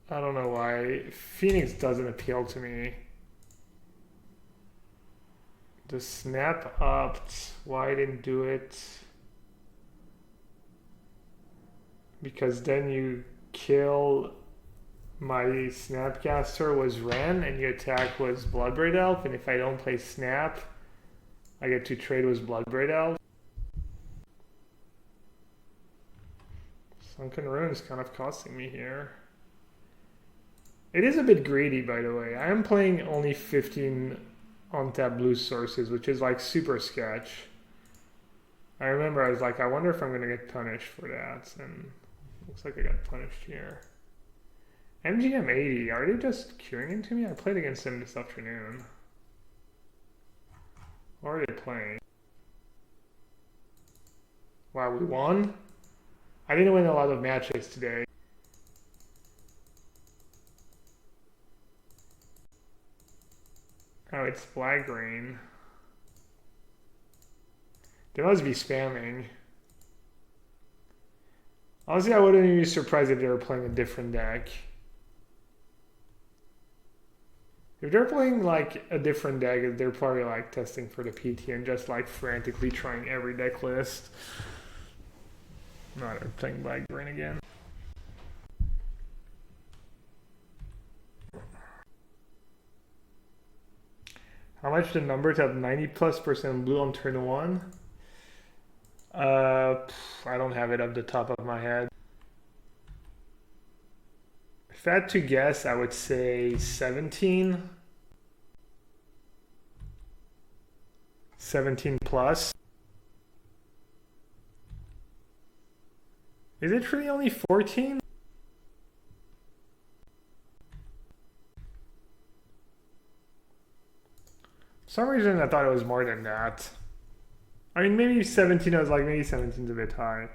don't know why. Phoenix doesn't appeal to me. The snap up, why I didn't do it? Because then you kill my Snapcaster was Ren and your attack was Bloodbraid Elf, and if I don't play Snap, I get to trade with Bloodbraid Elf. Sunken Ruin is kind of costing me here. It is a bit greedy, by the way. I am playing only 15 on-tap blue sources, which is like super sketch. I remember I was like, I wonder if I'm going to get punished for that, and looks like I got punished here. MGM 80, are they just queuing into me? I played against them this afternoon. What are they playing? Wow, we won? I didn't win a lot of matches today. Oh, it's black-green. They must be spamming. Honestly, I wouldn't even be surprised if they were playing a different deck. If they're playing like a different deck, they're probably like testing for the PT and just like frantically trying every deck list. No, they're playing black-green again. How much the number to have 90+% blue on turn 1? I don't have it off the top of my head. If I had to guess, I would say 17. 17 plus. Is it really only 14? For some reason I thought it was more than that. I mean, maybe 17, I was like, maybe 17's a bit high.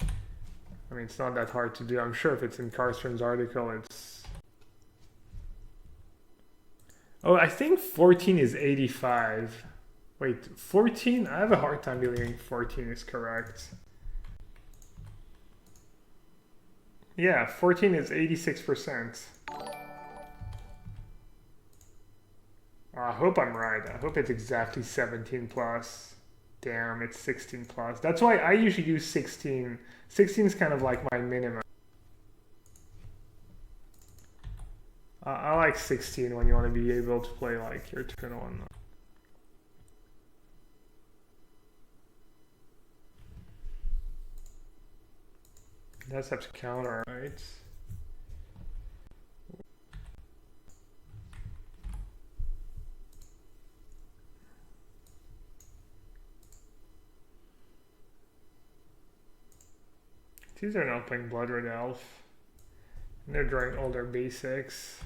I mean, it's not that hard to do. I'm sure if it's in Carstron's article, it's... Oh, I think 14 is 85. Wait, 14? I have a hard time believing 14 is correct. Yeah, 14 is 86%. I hope I'm right. I hope it's exactly 17 plus. Damn, it's 16 plus. That's why I usually do 16. 16 is kind of like my minimum. I like 16 when you want to be able to play like your turn 1. That's have to counter, right? These are not playing Bloodred Elf. And they're drawing all their basics.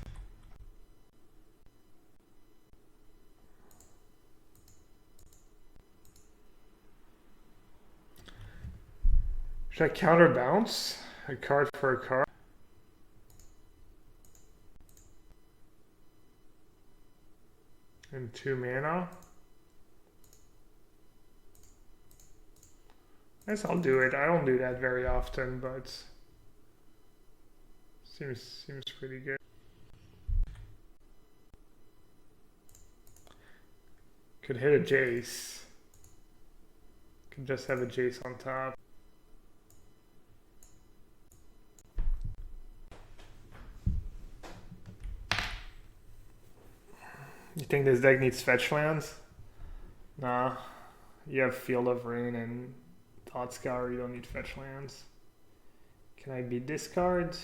Should I counterbounce a card for a card? And 2 mana? I guess I'll do it. I don't do that very often, but seems pretty good. Could hit a Jace. Could just have a Jace on top. You think this deck needs fetch lands? Nah. You have Field of Rain and Thought Scour, you don't need fetch lands. Can I beat this card?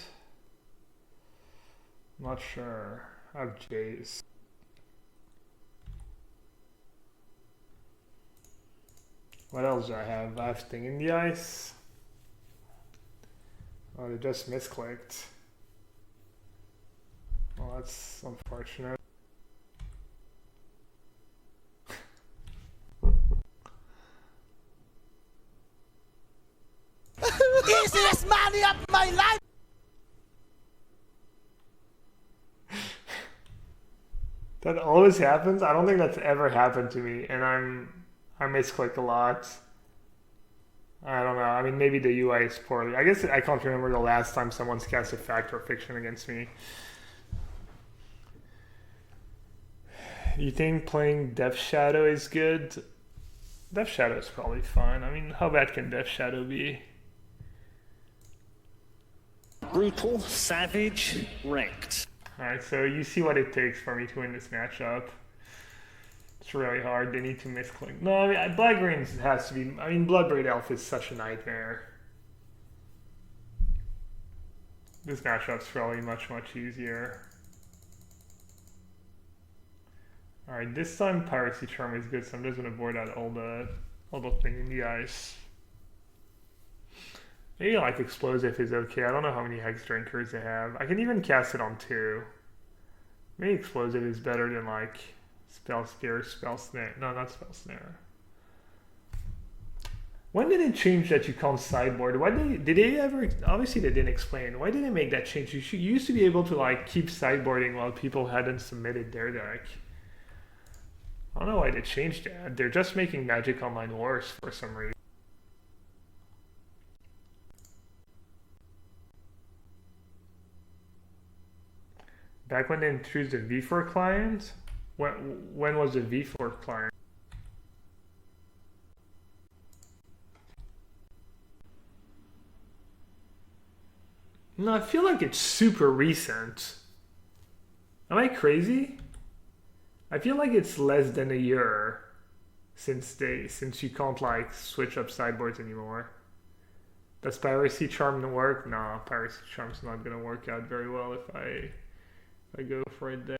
Not sure. I have Jace. What else do I have? I have Sting in the Ice. Oh, they just misclicked. Well, that's unfortunate. Easiest money of my life! That always happens. I don't think that's ever happened to me, and I misclick a lot. I don't know. I mean, maybe the UI is poorly. I guess I can't remember the last time someone's cast a fact or fiction against me. You think playing Death Shadow is good? Death Shadow is probably fine. I mean, how bad can Death Shadow be? Brutal, savage, wrecked. Alright, so you see what it takes for me to win this matchup. It's really hard. They need to misclick. No, I mean, Black Green has to be... I mean, Bloodbraid Elf is such a nightmare. This matchup's probably much, much easier. Alright, this time Piracy Charm is good, so I'm just gonna board out all the thing in the ice. Maybe like Explosive is okay. I don't know how many Hex Drinkers they have. I can even cast it on 2. Maybe Explosive is better than like Spell Spear, Spell Snare. No, not Spell Snare. When did it change that you can't sideboard? Why did they ever? Obviously they didn't explain. Why did they make that change? You used to be able to like keep sideboarding while people hadn't submitted their deck. I don't know why they changed that. They're just making Magic Online worse for some reason. Back when they introduced the V4 client? When was the V4 client? No, I feel like it's super recent. Am I crazy? I feel like it's less than a year since you can't like switch up sideboards anymore. Does Piracy Charm work? No, Piracy Charm's not gonna work out very well if I go for it there.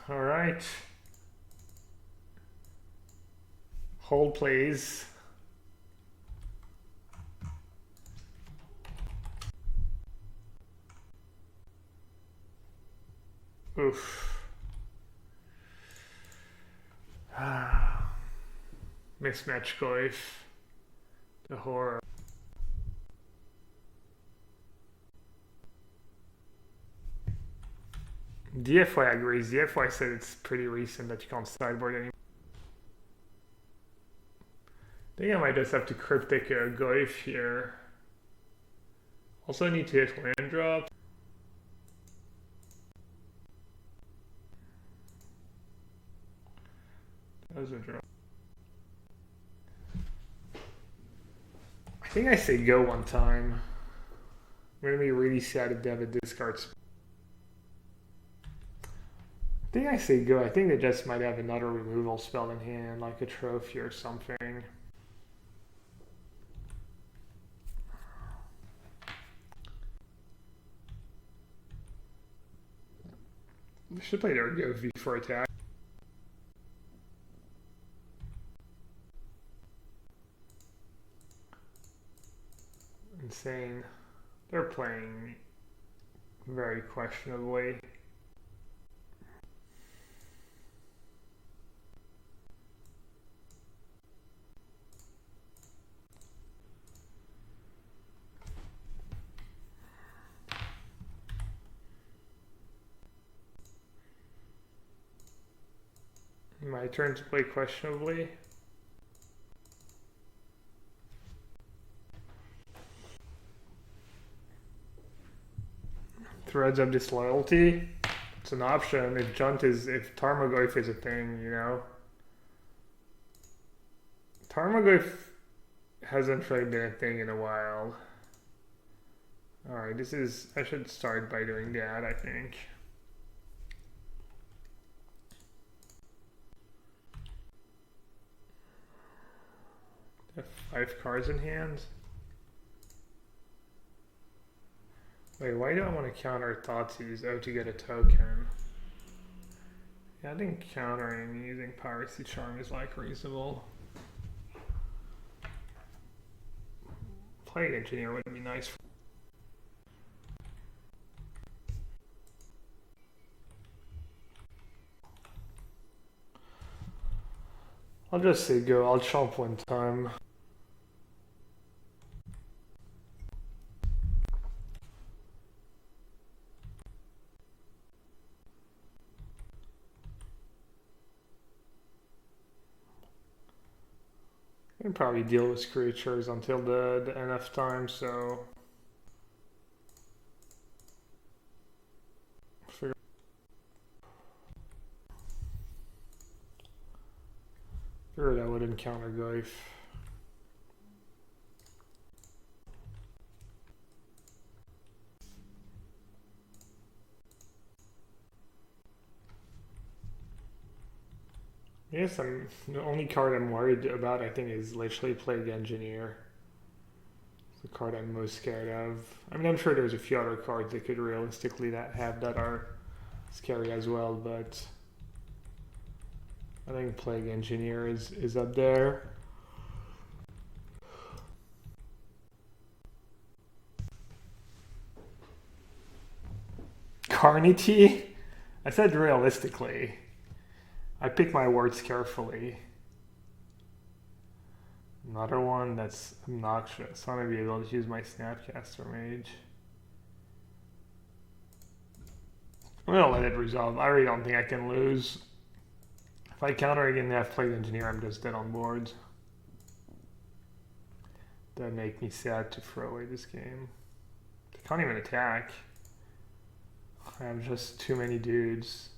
Alright. Hold please. Oof. Mismatch Goif. The horror. DFY agrees. DFY said it's pretty recent that you can't sideboard anymore. I think I might just have to Cryptic Goif here. Also need to hit land drop. That was a drop. I think I say go one time. I'm gonna be really sad if they have a discard spell. I think I say go. I think they just might have another removal spell in hand, like a trophy or something. They should play their go V4 attack. Insane. They're playing very questionably. My turn to play questionably. Threads of Disloyalty. It's an option if if Tarmogoyf is a thing, you know. Tarmogoyf hasn't really been a thing in a while. Alright, I should start by doing that, I think. I have 5 cards in hand. Wait, why do I want to counter Thoughtseize? Oh, to get a token. Yeah, I think countering using Piracy Charm is like reasonable. Plague Engineer would be nice. I'll just say go, I'll chomp one time. I can probably deal with creatures until the NF time, so... Figured I wouldn't counter Goyf. Yes, the only card I'm worried about, I think, is literally Plague Engineer. It's the card I'm most scared of. I mean, I'm sure there's a few other cards that could realistically that are scary as well, but I think Plague Engineer is up there. Carnity? I said realistically. I pick my words carefully. Another one that's obnoxious. I'm gonna be able to use my Snapcaster Mage. I'm gonna let it resolve. I really don't think I can lose. If I counter again and have Plague Engineer, I'm just dead on board. That make me sad to throw away this game. I can't even attack. I have just too many dudes.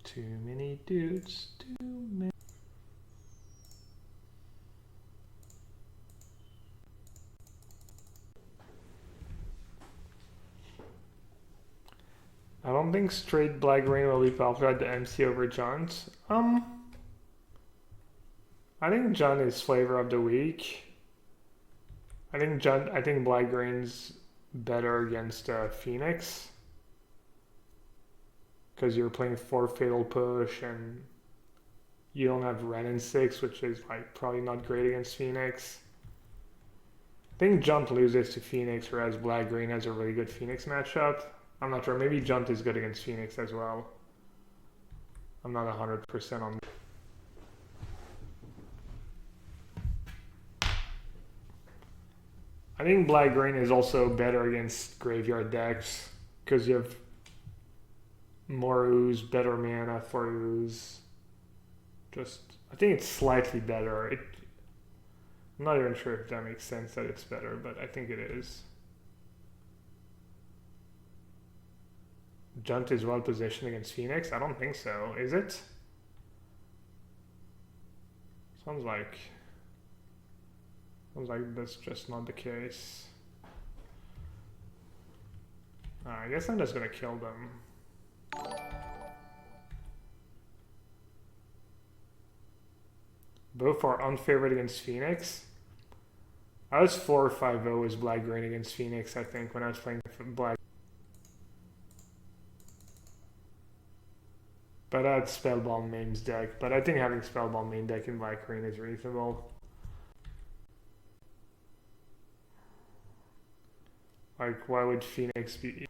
Too many dudes, too many. I don't think straight Black Rain will be popular at the MC over Junt. I think Junt is flavor of the week. I think Black Rain's better against Phoenix. Because you're playing 4 Fatal Push and you don't have Ren in 6, which is like probably not great against Phoenix. I think Junt loses to Phoenix, whereas Black Green has a really good Phoenix matchup. I'm not sure. Maybe Junt is good against Phoenix as well. I'm not 100% on that. I think Black Green is also better against graveyard decks because you have more ooze, better mana for ooze. I think it's slightly better. I'm not even sure if that makes sense that it's better, but I think it is. Junt is well positioned against Phoenix? I don't think so. Is it? Sounds like that's just not the case. I guess I'm just gonna kill them. Both are unfavored against Phoenix. I was 4-5-0 as Black Green against Phoenix, I think, when I was playing Black. But I had Spellbound Main's deck. But I think having Spellbound Main deck in Black Green is reasonable. Like, why would Phoenix be...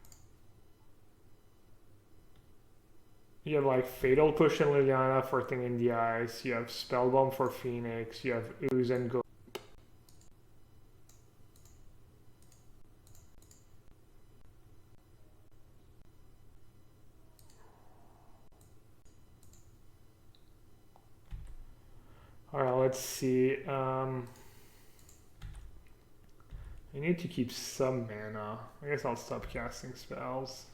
You have like Fatal Push and Liliana for Thing in the Ice. You have Spellbomb for Phoenix. You have Ooze and Go. Alright, let's see. You need to keep some mana. I guess I'll stop casting spells.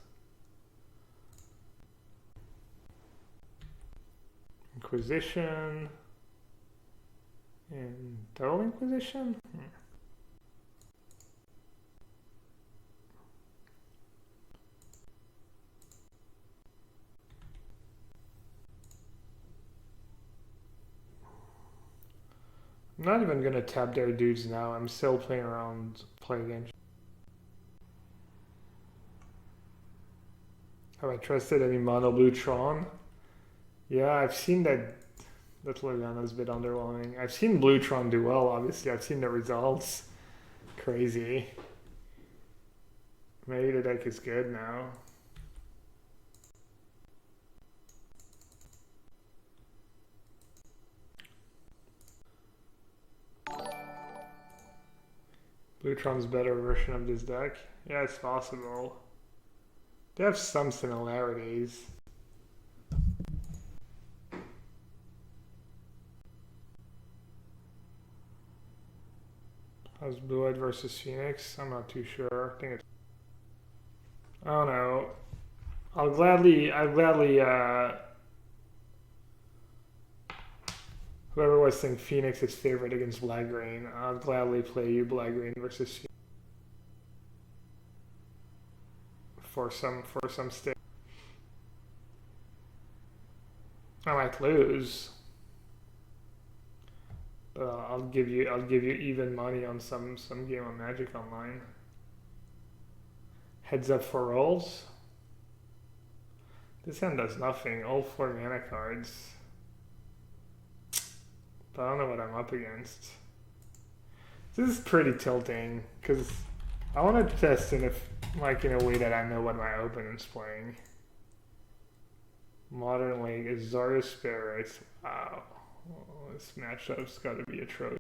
Inquisition. And Double Inquisition? I'm not even gonna tap their dudes now. I'm still playing around, playing games. Have I trusted any mono blue Tron? Yeah, I've seen that. That Liliana's a bit underwhelming. I've seen blue Tron do well, obviously. I've seen the results. Crazy. Maybe the deck is good now. Blue Tron's better version of this deck? Yeah, it's possible. They have some similarities. How's Blue White versus Phoenix? I'm not too sure. I think it's... I don't know. I'll gladly, whoever was saying Phoenix is favorite against Black Green, I'll gladly play you Black Green versus Phoenix. For some stake. I might lose. But I'll give you even money on some game of Magic Online. Heads up for rolls. This hand does nothing. All 4 mana cards. But I don't know what I'm up against. This is pretty tilting because I want to test it if, like, in a way that I know what my opponent's playing. Modern League is Zarya Spirits. Wow. Oh, this matchup's got to be atrocious.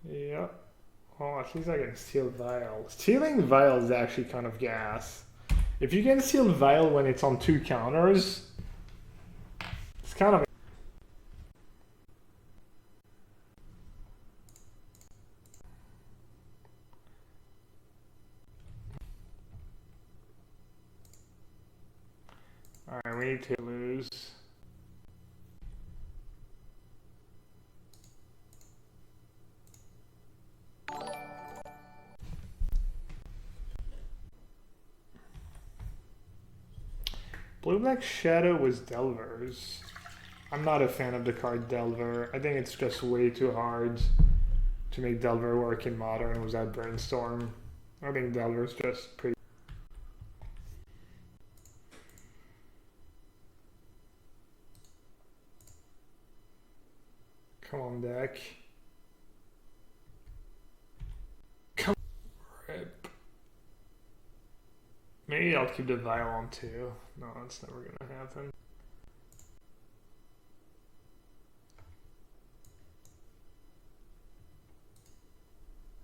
Yep. Well, at least I can steal Vial. Stealing Vial is actually kind of gas. If you can steal Vial when it's on 2 counters, it's kind of... Alright, we need to lose. Blue-Black Shadow was Delver's. I'm not a fan of the card Delver. I think it's just way too hard to make Delver work in Modern without Brainstorm. I think Delver's just pretty... Come on, deck. Come on. Rip. Maybe I'll keep the Vial on too. No, it's never gonna happen.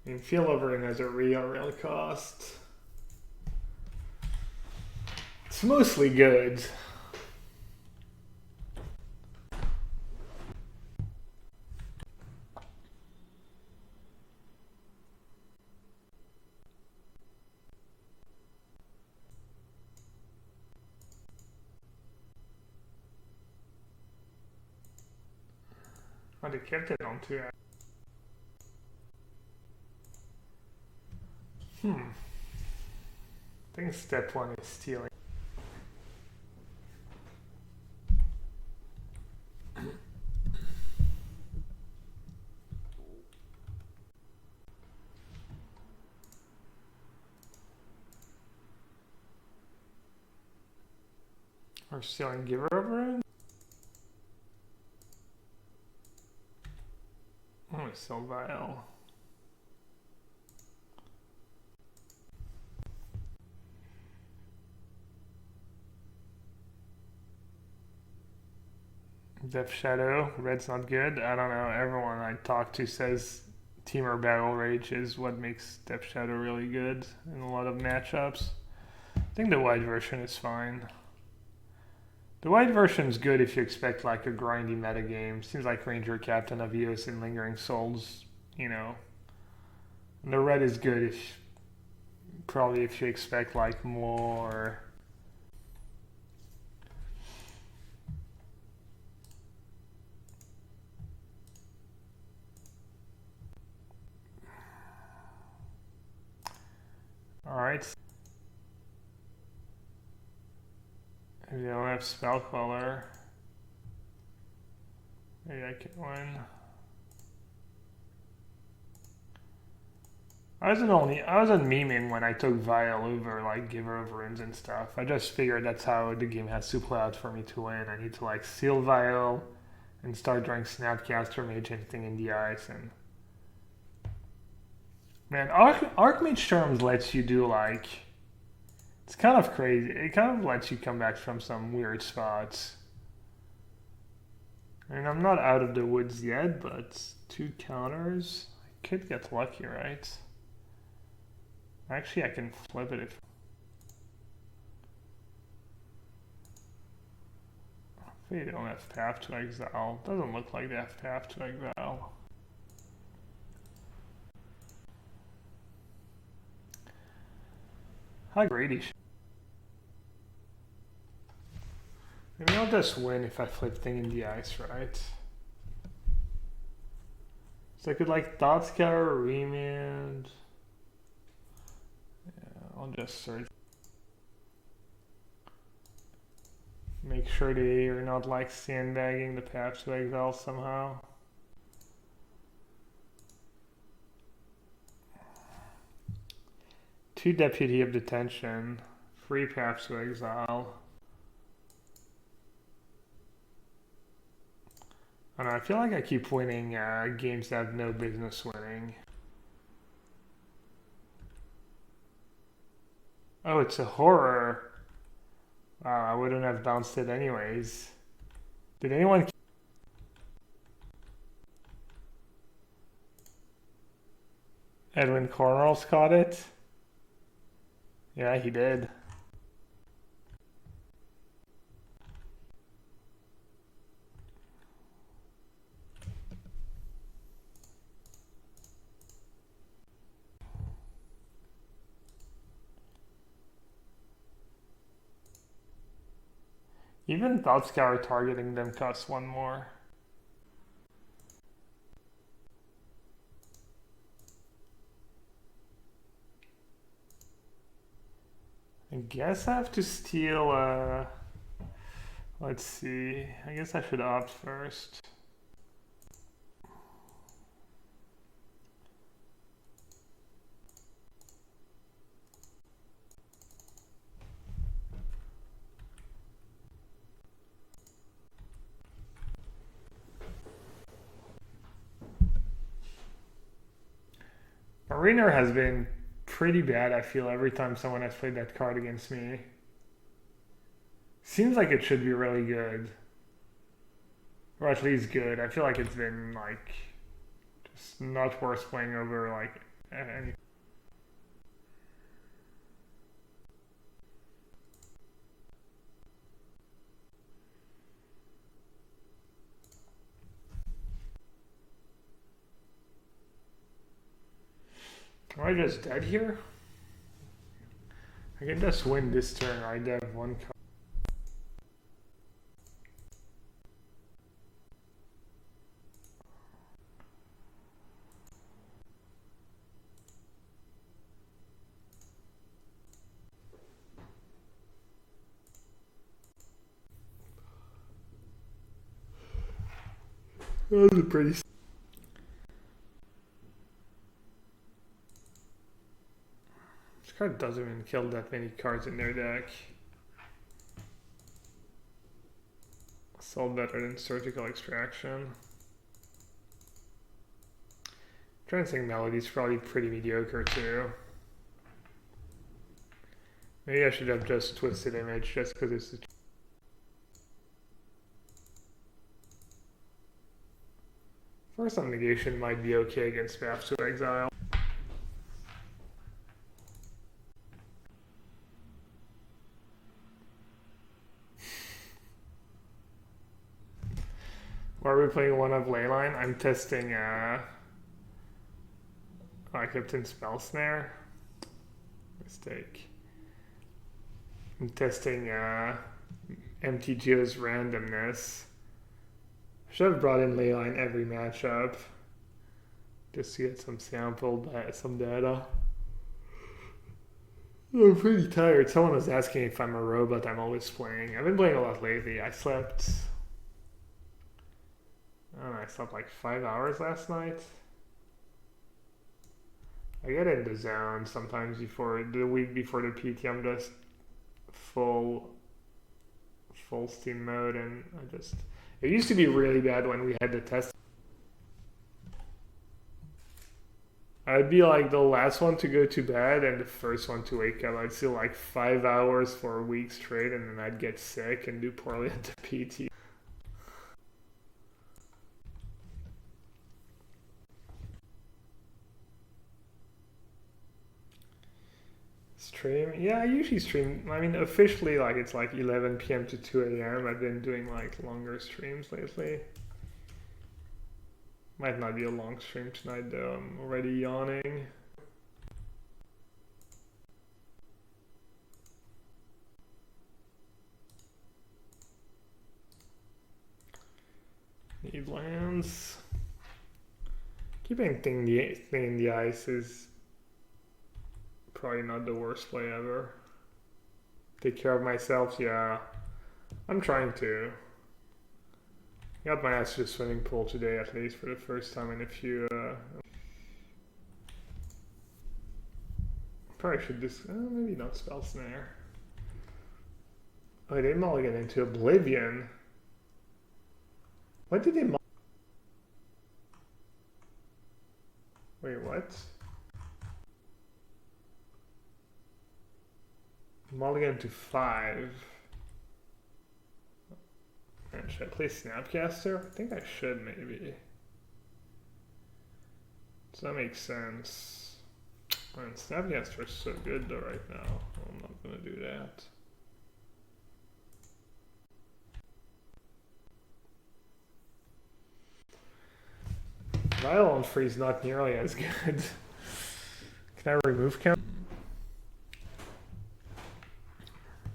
I mean, Feel Over has a real cost. It's mostly good. Oh, they kept it on 2. I think step 1 is stealing. Or stealing Giver over it? Oh, it's so vile. Depth Shadow, red's not good. I don't know, everyone I talk to says Temur Barrel Rage is what makes Depth Shadow really good in a lot of matchups. I think the white version is fine. The white version's good if you expect like a grindy meta game. Seems like Ranger, Captain of Eos, and Lingering Souls, you know. And the red is good if probably if you expect like more. All right. If you don't have Spell Queller, maybe I can win. I wasn't memeing when I took Vial over like Giver of Runes and stuff. I just figured that's how the game has to play out for me to win. I need to like seal Vial and start drawing Snapcaster Mage anything in the ice and man, Archmage Terms lets you do like it's kind of crazy. It kind of lets you come back from some weird spots. I mean, I'm not out of the woods yet, but 2 counters. I could get lucky, right? Actually, I can flip it if... Hopefully they don't have Path to Exile. Doesn't look like they have Path to Exile. How greedy. Maybe I'll just win if I flip thing in the ice, right? So I could like Thought Scour, Remand. Yeah, I'll just search. Make sure they are not like sandbagging the Path to Exile somehow. Two Deputy of Detention, 3 Path to Exile. I don't know, I feel like I keep winning games that have no business winning. Oh, it's a horror. Wow, I wouldn't have bounced it anyways. Did anyone... Edwin Cornwell's caught it? Yeah, he did. Even Thought Scour targeting them costs 1 more. I guess I have to steal, let's see, I guess I should opt first. Mariner has been pretty bad, I feel, every time someone has played that card against me. Seems like it should be really good. Or at least good. I feel like it's been, like, just not worth playing over, like, any... Am I just dead here? I can just win this turn, right? I have 1 card. That was a pretty... This card doesn't even kill that many cards in their deck. Still better than Surgical Extraction. Trancing Melody's probably pretty mediocre too. Maybe I should have just Twisted Image just because it's... Force of Negation might be okay against Path to Exile. Why are we playing one of Leyline? I'm testing I kept in Spell Snare. Mistake. I'm testing MTGO's randomness. Should have brought in Leyline every matchup. Just to get some some data. I'm pretty tired. Someone was asking if I'm a robot. I'm always playing. I've been playing a lot lately. I slept like 5 hours last night. I get in the zone sometimes the week before the PT. I'm just full steam mode, and it used to be really bad when we had the test. I'd be like the last one to go to bed and the first one to wake up. I'd sleep like 5 hours for a week straight, and then I'd get sick and do poorly at the PT. Stream? Yeah, I usually stream. I mean, officially, like it's like 11 p.m. to 2 a.m. I've been doing like longer streams lately. Might not be a long stream tonight though. I'm already yawning. Need lands. Keeping thing in the ice is probably not the worst play ever. Take care of myself, yeah. I'm trying to. Got my ass to the swimming pool today, at least for the first time in a few. Probably should just maybe not Spell Snare. Oh, they mulligan into Oblivion. What did they? Wait, what? Mulligan to 5. Man, should I play Snapcaster? I think I should, maybe. Does that make sense? Man, Snapcaster is so good though right now. I'm not gonna do that. Violent Freeze not nearly as good. Can I remove count?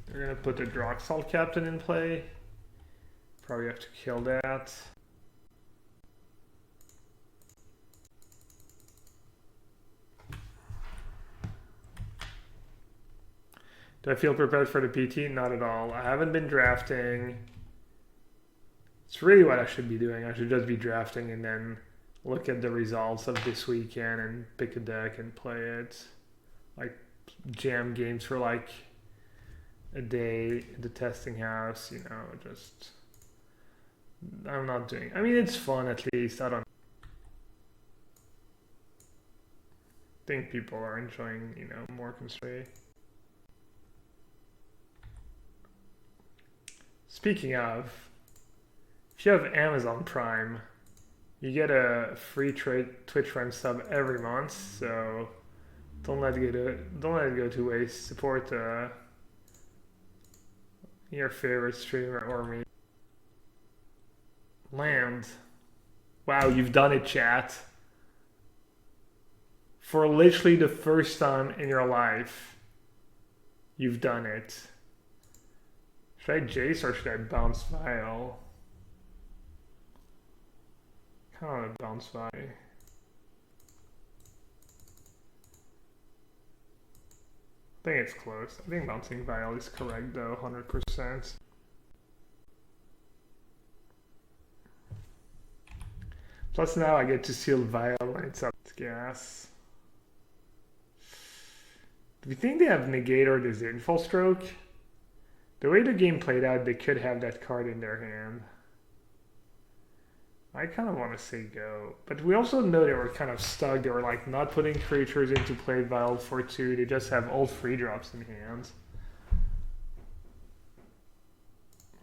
They're gonna put the Droxal Captain in play. Probably have to kill that. Do I feel prepared for the PT? Not at all. I haven't been drafting. It's really what I should be doing. I should just be drafting and then look at the results of this weekend and pick a deck and play it. Like jam games for like a day at the testing house, you know, just I'm not doing. I mean, it's fun at least. I don't think people are enjoying, you know, more constraint. Speaking of, if you have Amazon Prime, you get a free Twitch Prime sub every month. So don't let it go to waste. Support your favorite streamer or me. Land. Wow, you've done it, chat. For literally the first time in your life, you've done it. Should I Jace or should I bounce Vial? Kind of want to bounce Vi. I think it's close. I think bouncing Vial is correct though, 100%. Plus now I get to seal Vial when it's up to gas. Do we think they have Negate or Disdainful Stroke? The way the game played out, they could have that card in their hand. I kind of want to say go. But we also know they were kind of stuck. They were like not putting creatures into play Vial for 2. They just have all 3 drops in hand.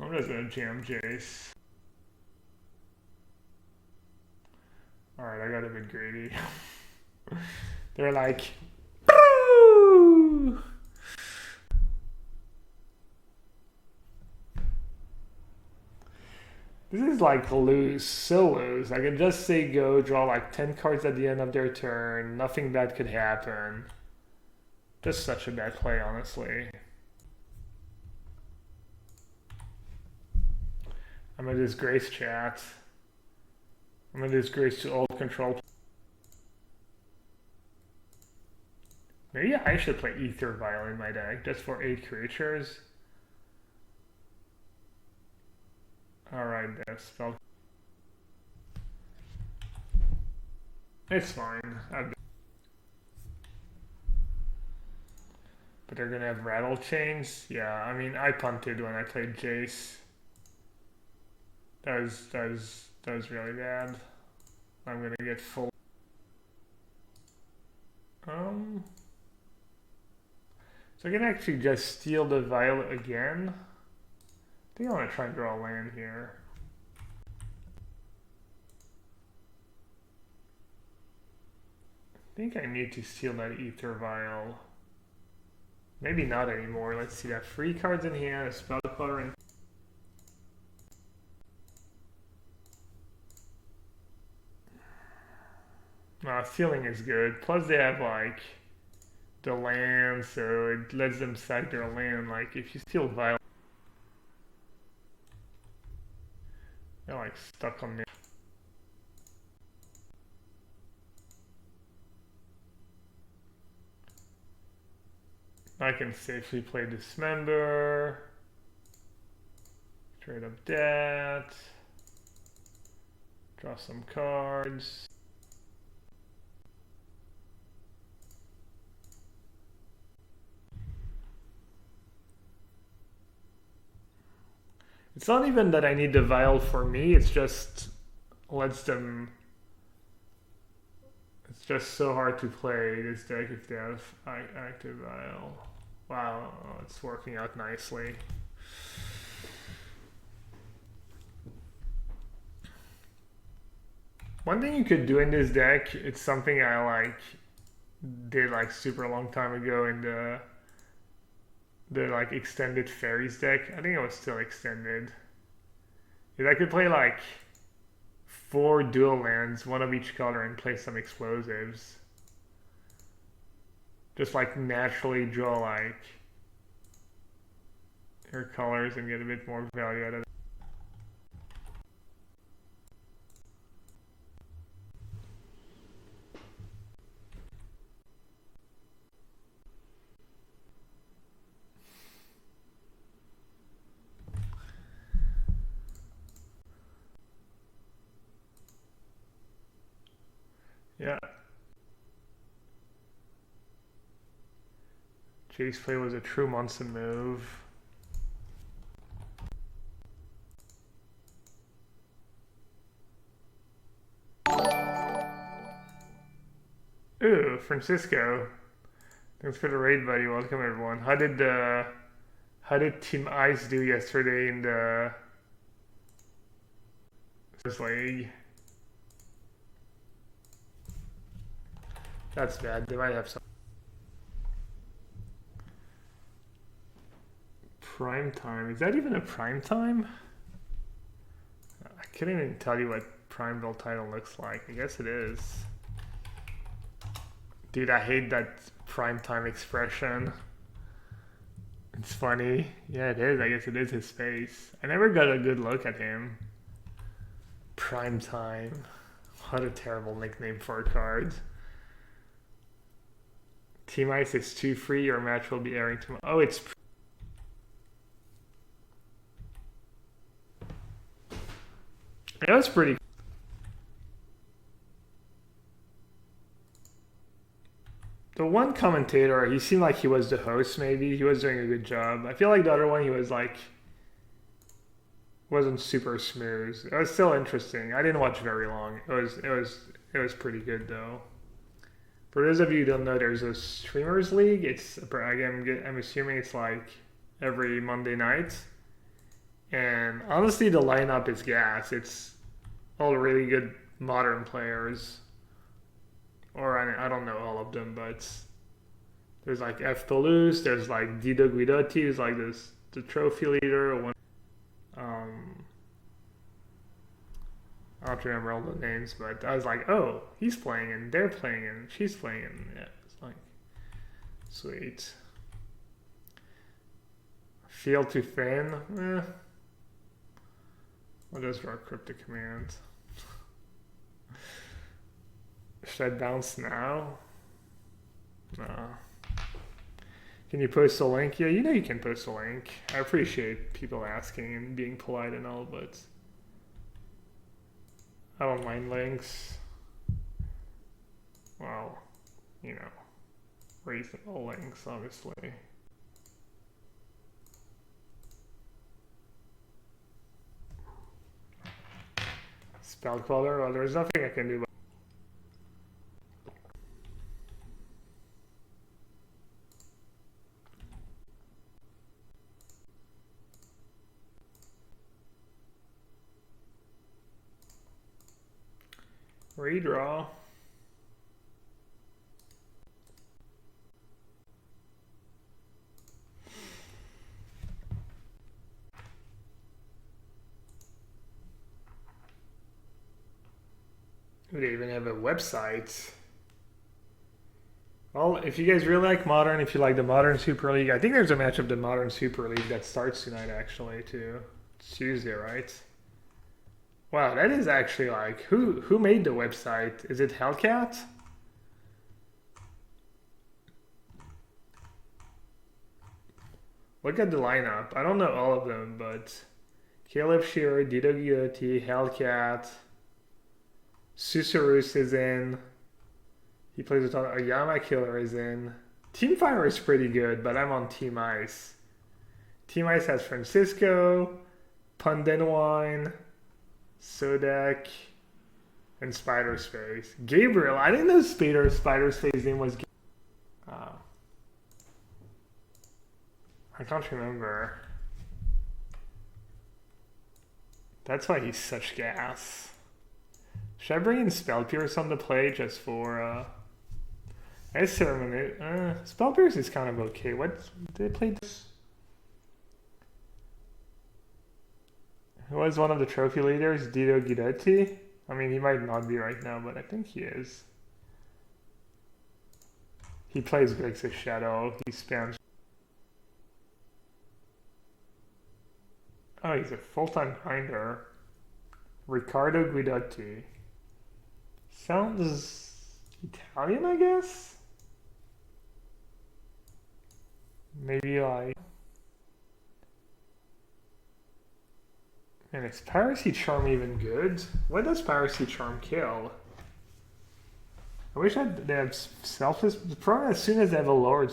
I'm just going to jam Jace. Alright, I got a bit greedy. They're like, boo! This is like loose, so loose. I can just say go, draw like 10 cards at the end of their turn. Nothing bad could happen. Just such a bad play, honestly. I'm a disgrace, chat. I'm a disgrace to all control. Maybe I should play Ether Vial in my deck, just for 8 creatures. Alright, that spell. It's fine. But they're gonna have rattle chains? Yeah, I mean, I punted when I played Jace. That was really bad. I'm gonna get full. So I can actually just steal the Violet again. I think I want to try and draw a land here. I think I need to steal that Ether Vial. Maybe not anymore. Let's see that. 3 cards in hand, a spell color, and stealing is good. Plus they have like the land, so it lets them sack their land. Like if you steal Vial, they're like stuck on me. I can safely play Dismember. Trade up that. Draw some cards. It's not even that I need the Vial for me, it's just lets them... It's just so hard to play this deck if they have active Vial. Wow, it's working out nicely. One thing you could do in this deck, it's something I like did like super long time ago in the like extended fairies deck. I think it was still extended. Is I could play like 4 dual lands, 1 of each color, and play some explosives. Just like naturally draw like your colors and get a bit more value out of it. Yeah. Jace play was a true Munson move. Ooh, Francisco. Thanks for the raid, buddy. Welcome everyone. How did Team Ice do yesterday in the first league? That's bad. They might have some prime time. Is that even a prime time? I couldn't even tell you what Primeville title looks like. I guess it is. Dude, I hate that prime time expression. It's funny. Yeah, it is. I guess it is his face. I never got a good look at him. Prime time. What a terrible nickname for a card. Team Ice is 2-free. Your match will be airing tomorrow. Oh, it's... That was pretty... The one commentator, he seemed like he was the host, maybe. He was doing a good job. I feel like the other one, he was like... wasn't super smooth. It was still interesting. I didn't watch very long. It was pretty good, though. For those of you who don't know, there's a streamers league. It's I'm assuming it's like every Monday night. And honestly, the lineup is gas. It's all really good modern players. Or I don't know all of them, but there's like F. Toulouse, there's like Dido Guidotti, who's like the trophy leader. I don't remember all the names, but I was like, oh, he's playing and they're playing and she's playing and yeah, it's like sweet. Field to thin, I'll just draw a cryptic command. Should I bounce now? No. Can you post a link? Yeah, you know you can post a link. I appreciate people asking and being polite and all, but I don't mind links. Well, you know, reasonable links, obviously. Spell queller, well, there's nothing I can do about redraw. They even have a website. Well, if you guys really like Modern, if you like the Modern Super League, I think there's a match of the Modern Super League that starts tonight actually too. It's Tuesday, right? Wow, that is actually like who made the website? Is it Hellcat? Look at the lineup. I don't know all of them, but Caleb Shearer, Dido Guidotti, Hellcat, Susurus is in. He plays with Oyama Killer is in. Team Fire is pretty good, but I'm on Team Ice. Team Ice has Francisco, Pundenwine, Sodek, and Spider Space. Gabriel, I didn't know Spider Space name was. I can't remember. That's why he's such gas. Should I bring in Spell Pierce on the play just for I guess Spell Pierce is kind of okay. What did they play this? Who was one of the trophy leaders? Dido Guidetti? I mean, he might not be right now, but I think he is. He plays Grixis Shadow. He spams. Oh, he's a full-time grinder. Riccardo Guidotti. Sounds Italian, I guess? Maybe like... And is Piracy Charm even good? What does Piracy Charm kill? I wish they have Selfless... The problem as soon as they have a Lord,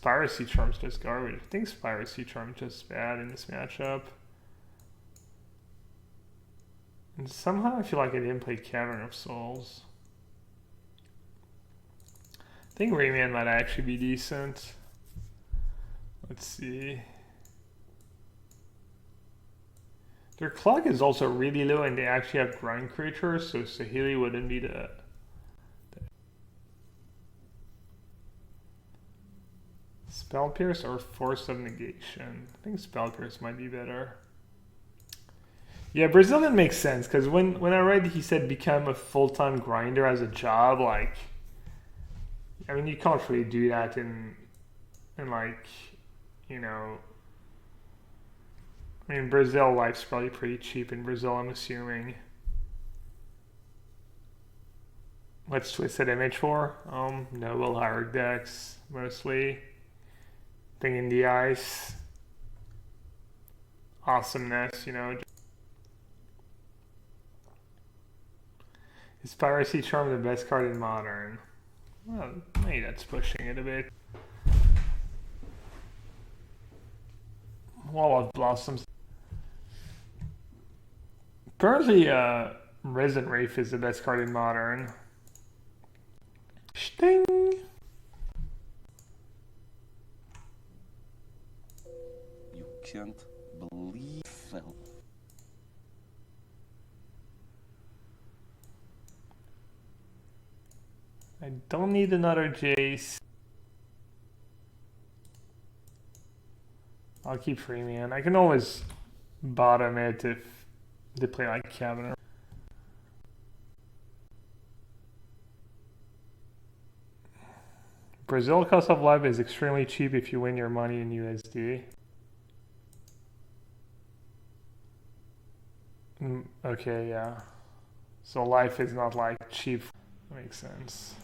Piracy Charm's just garbage. I think Piracy Charm's just bad in this matchup. And somehow I feel like I didn't play Cavern of Souls. I think Rayman might actually be decent. Let's see. Their clock is also really low and they actually have grind creatures, so Sahili wouldn't be the... Spell Pierce or Force of Negation. I think Spell Pierce might be better. Yeah, Brazilian makes sense, because when I read he said become a full-time grinder as a job, like, I mean, you can't really do that in like, you know, I mean, Brazil life's probably pretty cheap in Brazil, I'm assuming. What's Twisted Image for? No, we'll hire decks, mostly. Thing in the Ice. Awesomeness, you know. Is Piracy Charm the best card in Modern? Well, maybe that's pushing it a bit. Wall of Blossoms. Currently, Resin Wraith is the best card in Modern. Sting! You can't believe fell. I don't need another Jace. I'll keep Freemian. I can always bottom it if they play like Cabinet. Brazil cost of life is extremely cheap if you win your money in USD. Okay, yeah. So life is not like cheap. Makes sense.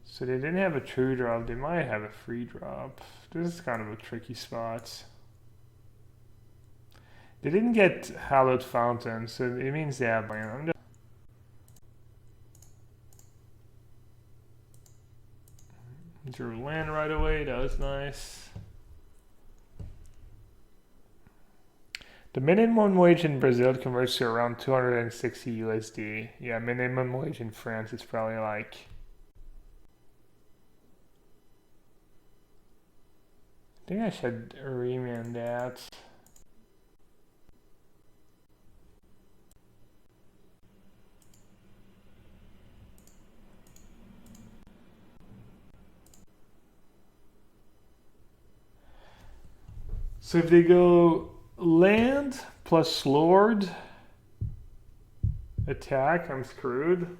So they didn't have a true drop. They might have a free drop. This is kind of a tricky spot. They didn't get Hallowed Fountain, so it means they have land. Drew land right away. That was nice. The minimum wage in Brazil converts to around 260 USD. Yeah, minimum wage in France is probably like... I think I should remand that. So if they go land plus lord attack, I'm screwed.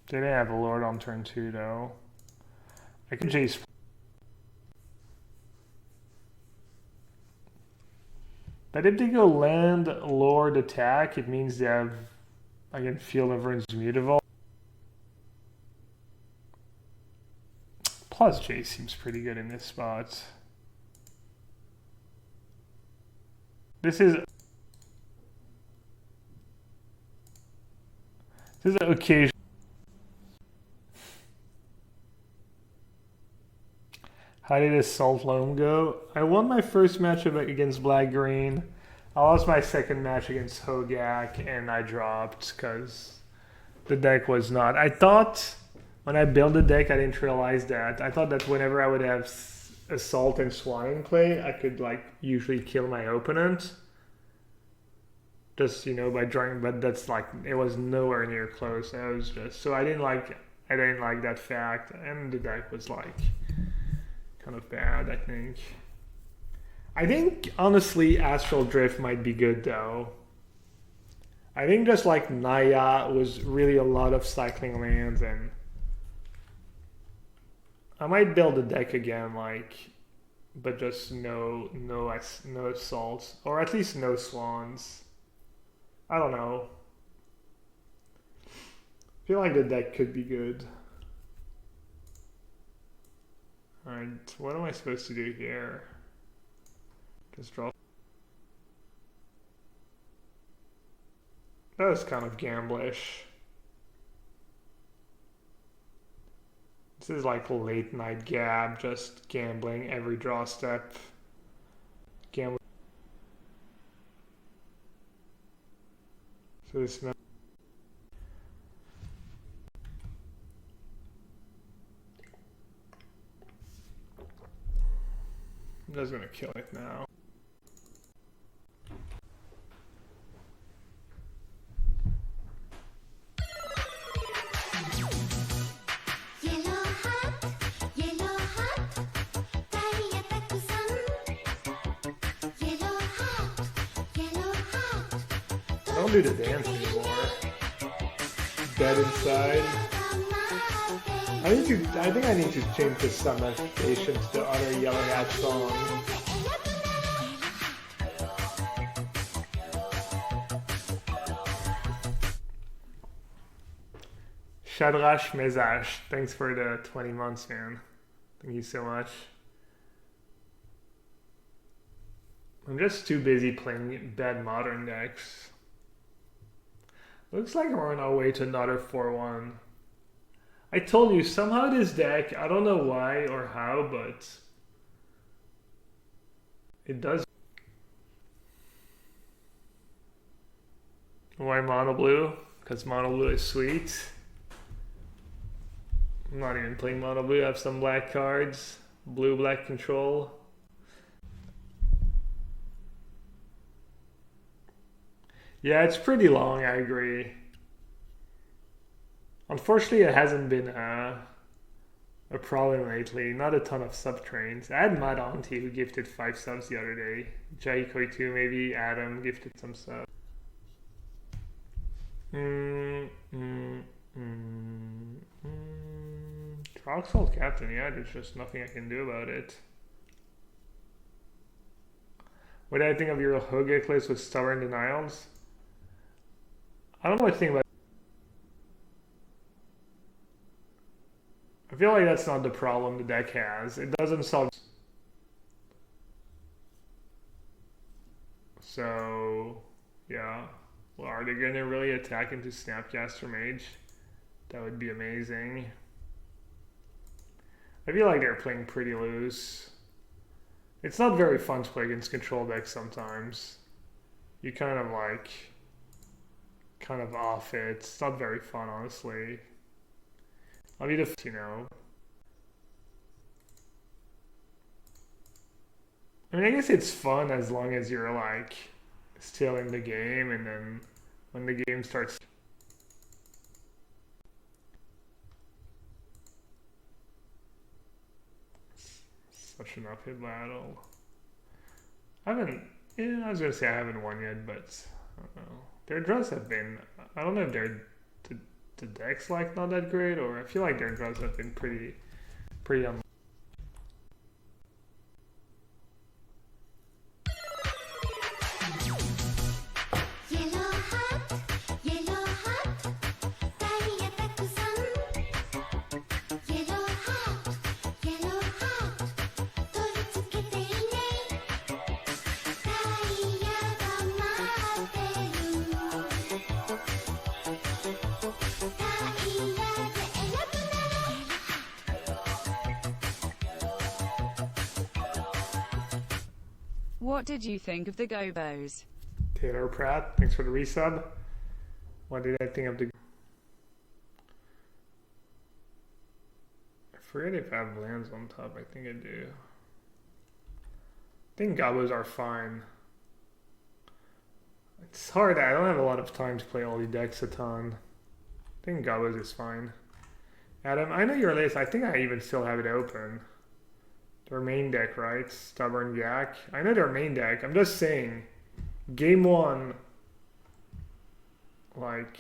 They didn't have a lord on turn 2 though. I could chase. But if they go land lord attack, it means they have, again, Field of Ruins mutable. Plus J seems pretty good in this spot. This is an occasion. How did Assault Loam go? I won my first matchup against Black Green. I lost my second match against Hogak, and I dropped because the deck was not. I thought when I built the deck, I didn't realize that. I thought that whenever I would have Assault and Swan in play, I could like usually kill my opponent. Just, you know, by drawing, but that's like, it was nowhere near close. I was just, so I didn't like that fact, and the deck was like kind of bad, I think. I think honestly Astral Drift might be good though. I think just like Naya was really a lot of cycling lands, and I might build a deck again, like, but just no assaults, or at least no swans. I don't know. I feel like the deck could be good. Alright, what am I supposed to do here? Just draw. That was kind of gamblish. This is like late night gab, just gambling every draw step. Gambling. So this now. I'm just gonna kill it now. Don't do the dance anymore. Dead inside. I think I need to change the summifications to other yellowhat songs. Shadrash Mezash, thanks for the 20 months, man. Thank you so much. I'm just too busy playing bad modern decks. Looks like we're on our way to another 4-1. I told you, somehow this deck, I don't know why or how, but it does. Why mono blue? Because mono blue is sweet. I'm not even playing mono blue, I have some black cards. Blue-black control. Yeah, it's pretty long, I agree. Unfortunately, it hasn't been a problem lately. Not a ton of sub-trains. I had Mad Auntie who gifted 5 subs the other day. Jaikoi too, maybe. Adam gifted some subs. Roxalt Captain, yeah, there's just nothing I can do about it. What did I think of your Hogic list with Stubborn Denials? I don't know what to think about. I feel like that's not the problem the deck has. It doesn't solve. So, yeah. Well, are they gonna really attack into Snapcaster Mage? That would be amazing. I feel like they're playing pretty loose. It's not very fun to play against control decks sometimes. You kind of like, kind of off it. It's not very fun, honestly. I'll be the, you know. I mean, I guess it's fun as long as you're like still in the game, and then when the game starts. Such an uphill battle. I haven't, yeah, I was gonna say I haven't won yet, but I don't know. Their draws have been, I don't know if the deck's like not that great, or I feel like their draws have been pretty unlucky. What did you think of the Gobos? Taylor Pratt, thanks for the resub. What did I think of the... I forget if I have lands on top. I think I do. I think Gobos are fine. It's hard. I don't have a lot of time to play all the decks a ton. I think Gobos is fine. Adam, I know your list. I think I even still have it open. Their main deck, right? Stubborn Yak. I know their main deck. I'm just saying, game one, like,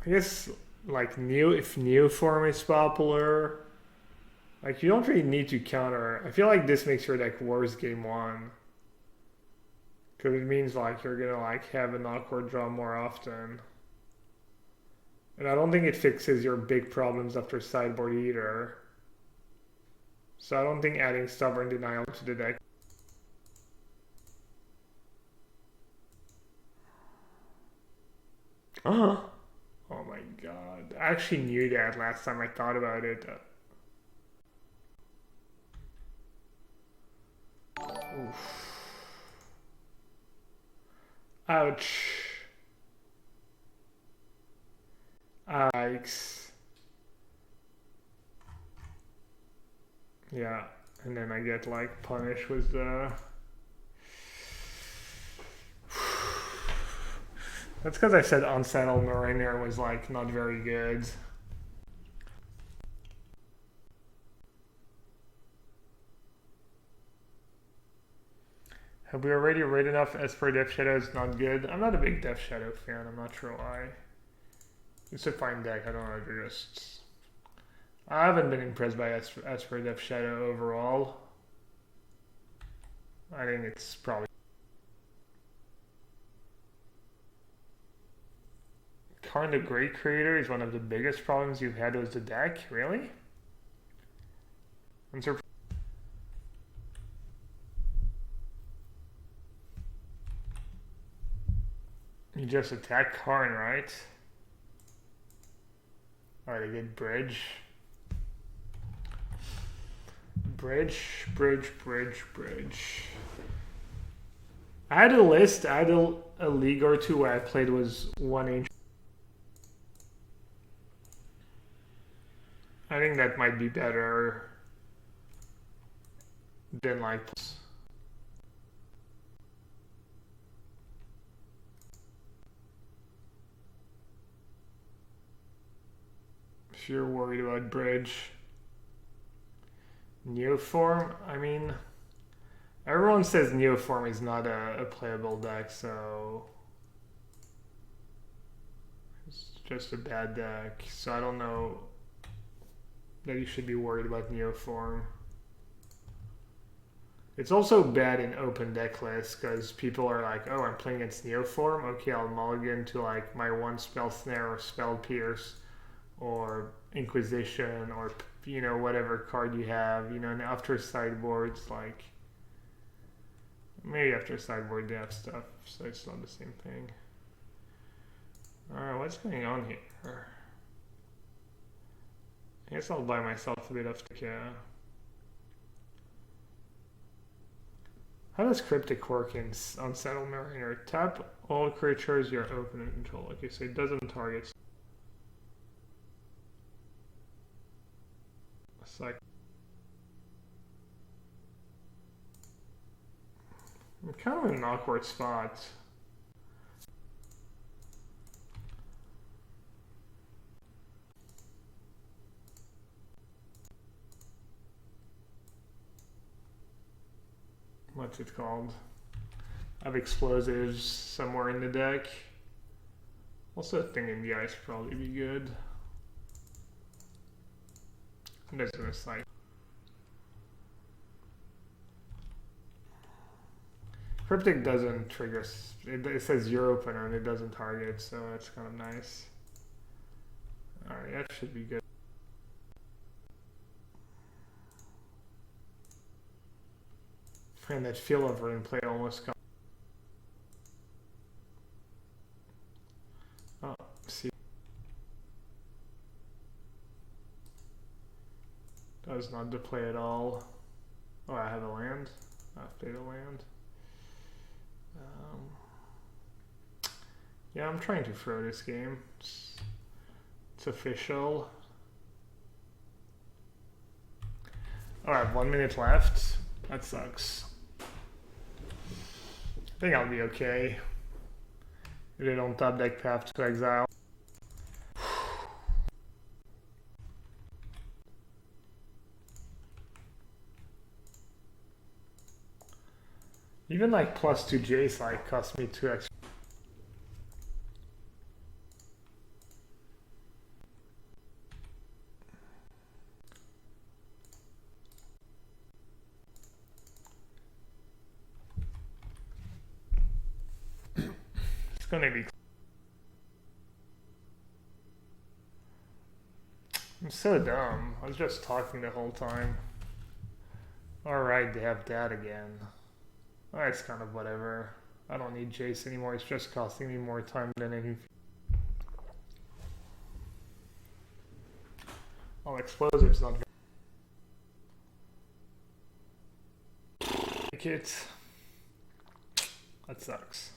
I guess, like, if Neo form is popular, like, you don't really need to counter. I feel like this makes your deck worse game one. Because it means, like, you're gonna, like, have an awkward draw more often. And I don't think it fixes your big problems after sideboard either. So I don't think adding Stubborn Denial to the deck. Oh my god. I actually knew that last time I thought about it. Oof. Ouch. Yikes. Yeah, and then I get like punished with the... That's because I said Unsettled Mariner was like not very good. Have we already read enough as per Death Shadow is not good? I'm not a big Death Shadow fan, I'm not sure why. It's a fine deck, I don't know if you're just... I haven't been impressed by as per Death Shadow overall. I think it's probably... Karn the Great Creator is one of the biggest problems you've had with the deck? Really? I'm surprised. You just attack Karn, right? Alright, I get Bridge. Bridge. I had a list, I had a league or two where I played was 1 inch. I think that might be better than like this. If you're worried about Bridge. Neoform, I mean, everyone says Neoform is not a playable deck, so it's just a bad deck. So I don't know that you should be worried about Neoform. It's also bad in open deck lists because people are like, oh, I'm playing against Neoform. Okay, I'll mulligan to like my one Spell Snare or Spell Pierce or Inquisition or, you know, whatever card you have, you know, and after sideboards, like, maybe after sideboard they have stuff, so it's not the same thing. Alright, what's going on here? I guess I'll buy myself a bit of Tekka. How does Cryptic work in Unsettled Mariner? Tap all creatures your opponent control. Okay, so it doesn't target. It's like I'm kind of in an awkward spot. What's it called? I have explosives somewhere in the deck. Also, a thing in the ice probably be good. I'm just gonna cycle. Cryptic doesn't trigger. It says your opener and it doesn't target, so that's kind of nice. Alright, that should be good. And that feel over and play almost got. Oh, see. Does not play at all. Oh, I have a land. I've played a land. Yeah, I'm trying to throw this game. It's official. Alright, 1 minute left. That sucks. I think I'll be okay. If they don't top deck Path to Exile. Even like +2 Jace like cost me 2x. It's gonna be. I'm so dumb. I was just talking the whole time. Alright, they have that again. Oh, it's kind of whatever. I don't need Jace anymore. It's just costing me more time than anything. Oh, explosives not very. It. That sucks.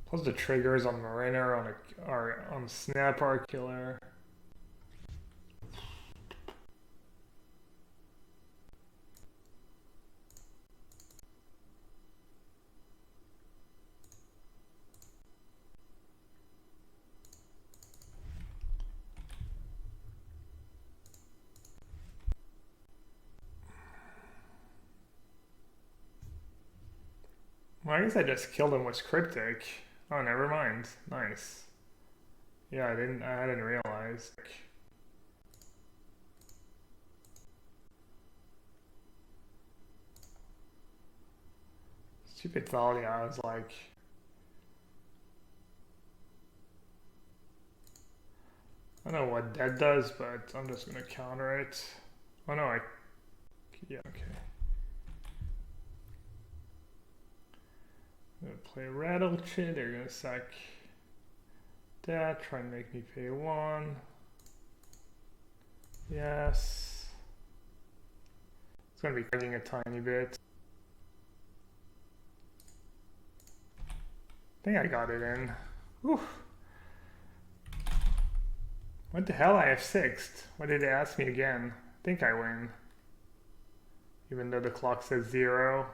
Plus the triggers on Mariner on Snap are killer. Well, I guess I just killed him with Cryptic. Oh, never mind. Nice. Yeah, I hadn't realized. Stupid Thalia, I was like... I don't know what that does, but I'm just gonna counter it. Oh no, yeah, okay. I'm gonna play Rattle Chit, they're gonna sack that, try and make me pay 1. Yes. It's gonna be dragging a tiny bit. I think I got it in. Whew. What the hell? I have 6th. Why did they ask me again? I think I win. Even though the clock says 0.